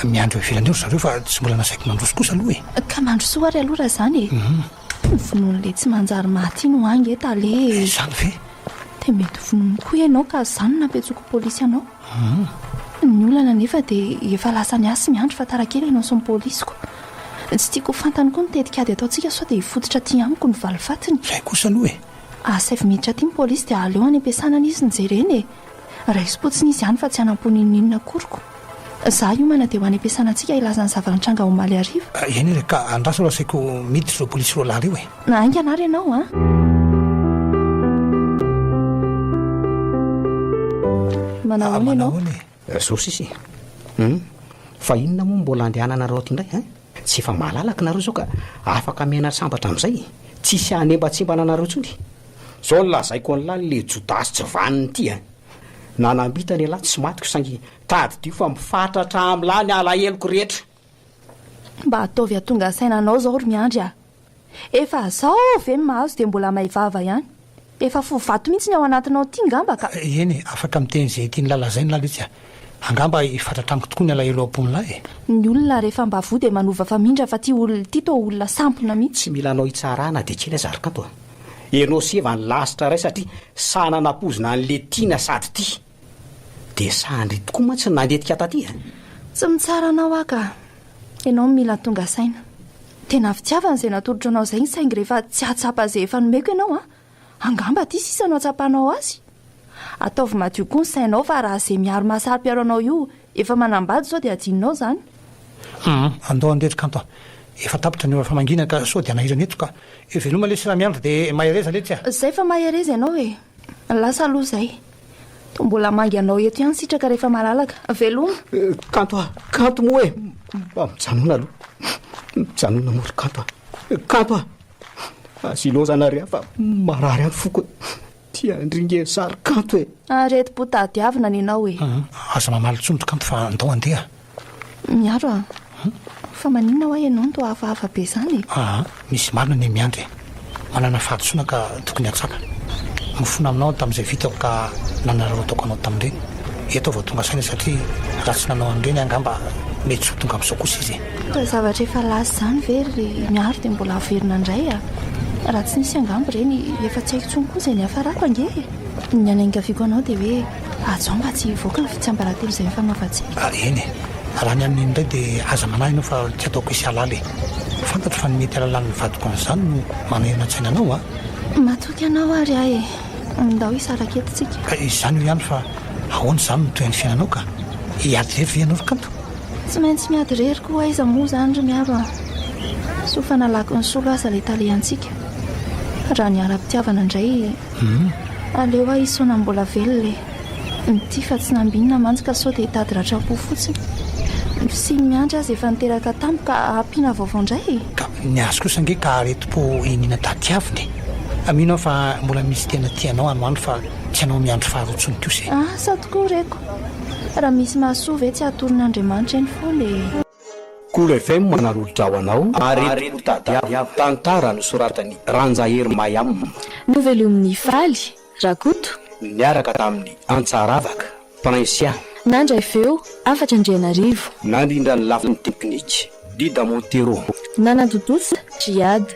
e miandro ivelany eo zareo fa tsy mbola nasaiko mandroso kosa aloha e ka mandroso ary aloha raha zany e vonoan'le tsy manjary maty no ange tale zany ve dia mety vonono koa ianao ka zany nampetsoko polisy ianao ny olana nefa dia efa lasa ny asy miandro fa tarakely ianao sy ny polisiko tsy tiako fantany koa nitetikady ataontsika sao dia hifototra ty amiko ny valifatiny zay kosa aloha e asavy miditra ty ny polisy dia aleo any ampiasanana izy ny jereny e raha isy-potsiny izy ihany fa tsy hanamponin'inona koriko za io mana dia ho any ampiasanantsika ilazany zavanitranga omaly ariva eny re ka andraso rasaiko miditra zao polisy roa lahy reo e nainga anary ianao manahoana ianao zao sisy fa inona moa mbola andehananareo ty indray tsy efa mahalalaka nareo zao ka afaka miaina sambatra amin'izay tsisy hanembatsimbana anareo tsony zao lazaiko an'lahy le jodasy tsy vaniny ity nanambita ny alahy tsy matiko saingy tady tio fa mifatratra amin'lahy ny alaheloko rehetra mba ataovy atonga sainanao zao ry miandry efa zao ve mahazo dia mbola maivava ihany efa fovato mihitsy ny ao anatinao ty ngamba ka eny afaka miteny zay tiany lalazay ny laletsy angamba ifatratraniko tokoa ny alahelo am-pon'lahy ny olona rehefa mba vo dia manova famindra fa ty olona ty to olona sampona mihitsy tsy mila anao hitsarana dia kely azarikato enao seva ny lasitra ray satria sananapozina n'le tiana sady ty dia sandry tokoa ma tsy nandetika taty tsy mitsara anao aka ianao mila tonga saina tena fitiavana izay natolotra anao izay ny saingy rehefa tsy atsapa izay efa nomeko ianao angamba ty sisa anao atsapanao azy ataovy madio koa ny sainao fa raha izay miaro mahasary-piaro anao io efa manambady zao dia adininao zany andao andretrika anto efa tapitra ny famangina ka sao dia nahirana eto ka veloma lesy raha miandro dia mahereza letsy zay fa mahereza ianao e lasa aloha zay to mbola mangy anao eto ihany sitraka rehefa malalaka veloma kanto moa e mba mijanona aloha Janona mory kanto azilozana ry fa marary any foko tia andringe sary kanto e areti-potadiavina ny ianao e aza mamaly tsondro kanto fa andao andeha miaro a fa maninona ho ianao no to hafahafa be zany misy marina ny miandry manana fahadosoana ka tokony atsaka mifona aminao tamin'izay vitako ka nanarao taoko anao tamin'ireny eto vao tonga saina satria raha tsy nanao an'ireny angamba mety tsy ho tonga amin'izao kosa izy fa zavatra efa lasy zany very miaro dia mbola averina indray a raha tsy nisy angambo ireny efa tsy haiko tsony koa izay ny hafarako ange ny anaingaviako anao dia hoe atsao mba tsy hivoaka ny fitsambaratelo izay mifanaovantsika eny raha ny amin'iny indray dia aza manahy ianao fa tsy ataoko isy alaly fantatro fa ny mety alalan'ny vadiko an'izany no manahirana an-tsaina anao matoky anao ary ahy ndao isaraketitsika ka izany io ihany fa ahoana izany no toy ny fiainanao ka hiady rery ve ianao ry kanto tsy maintsy miady rery koa aiza moa zany ry miaro a so fa nalako ny solo aza le taleantsika raha ny ara-pitiavana indray aleo aho isona mbola velole nyty fa tsy nambinina mantsy ka sao dia hitady ratrapo fotsiny sy ny miandry azy efa niteraka tampo ka ampiana vaovao indray ka ny azo kosa nge ka reto-po inina tadiaviny amino aho fa mbola misy tena tianao anoandro fa tsy anao miandro faharotsony kosa sa tokoa reko raha misy mahasoa ve tsy hatorin'andriamanitra eny foana Cool FM manarolotra ho anao ary tadiavy tantara no soratany Ranjahery Mayam Nouvelle amin'ny faly Rakoto niaraka tamin'ny Antsaravaka Prinsia Nandray feo afatra Andrianarivo nandrindra ny lafin'ny teknika Dida Montero Nanantotosa Jiad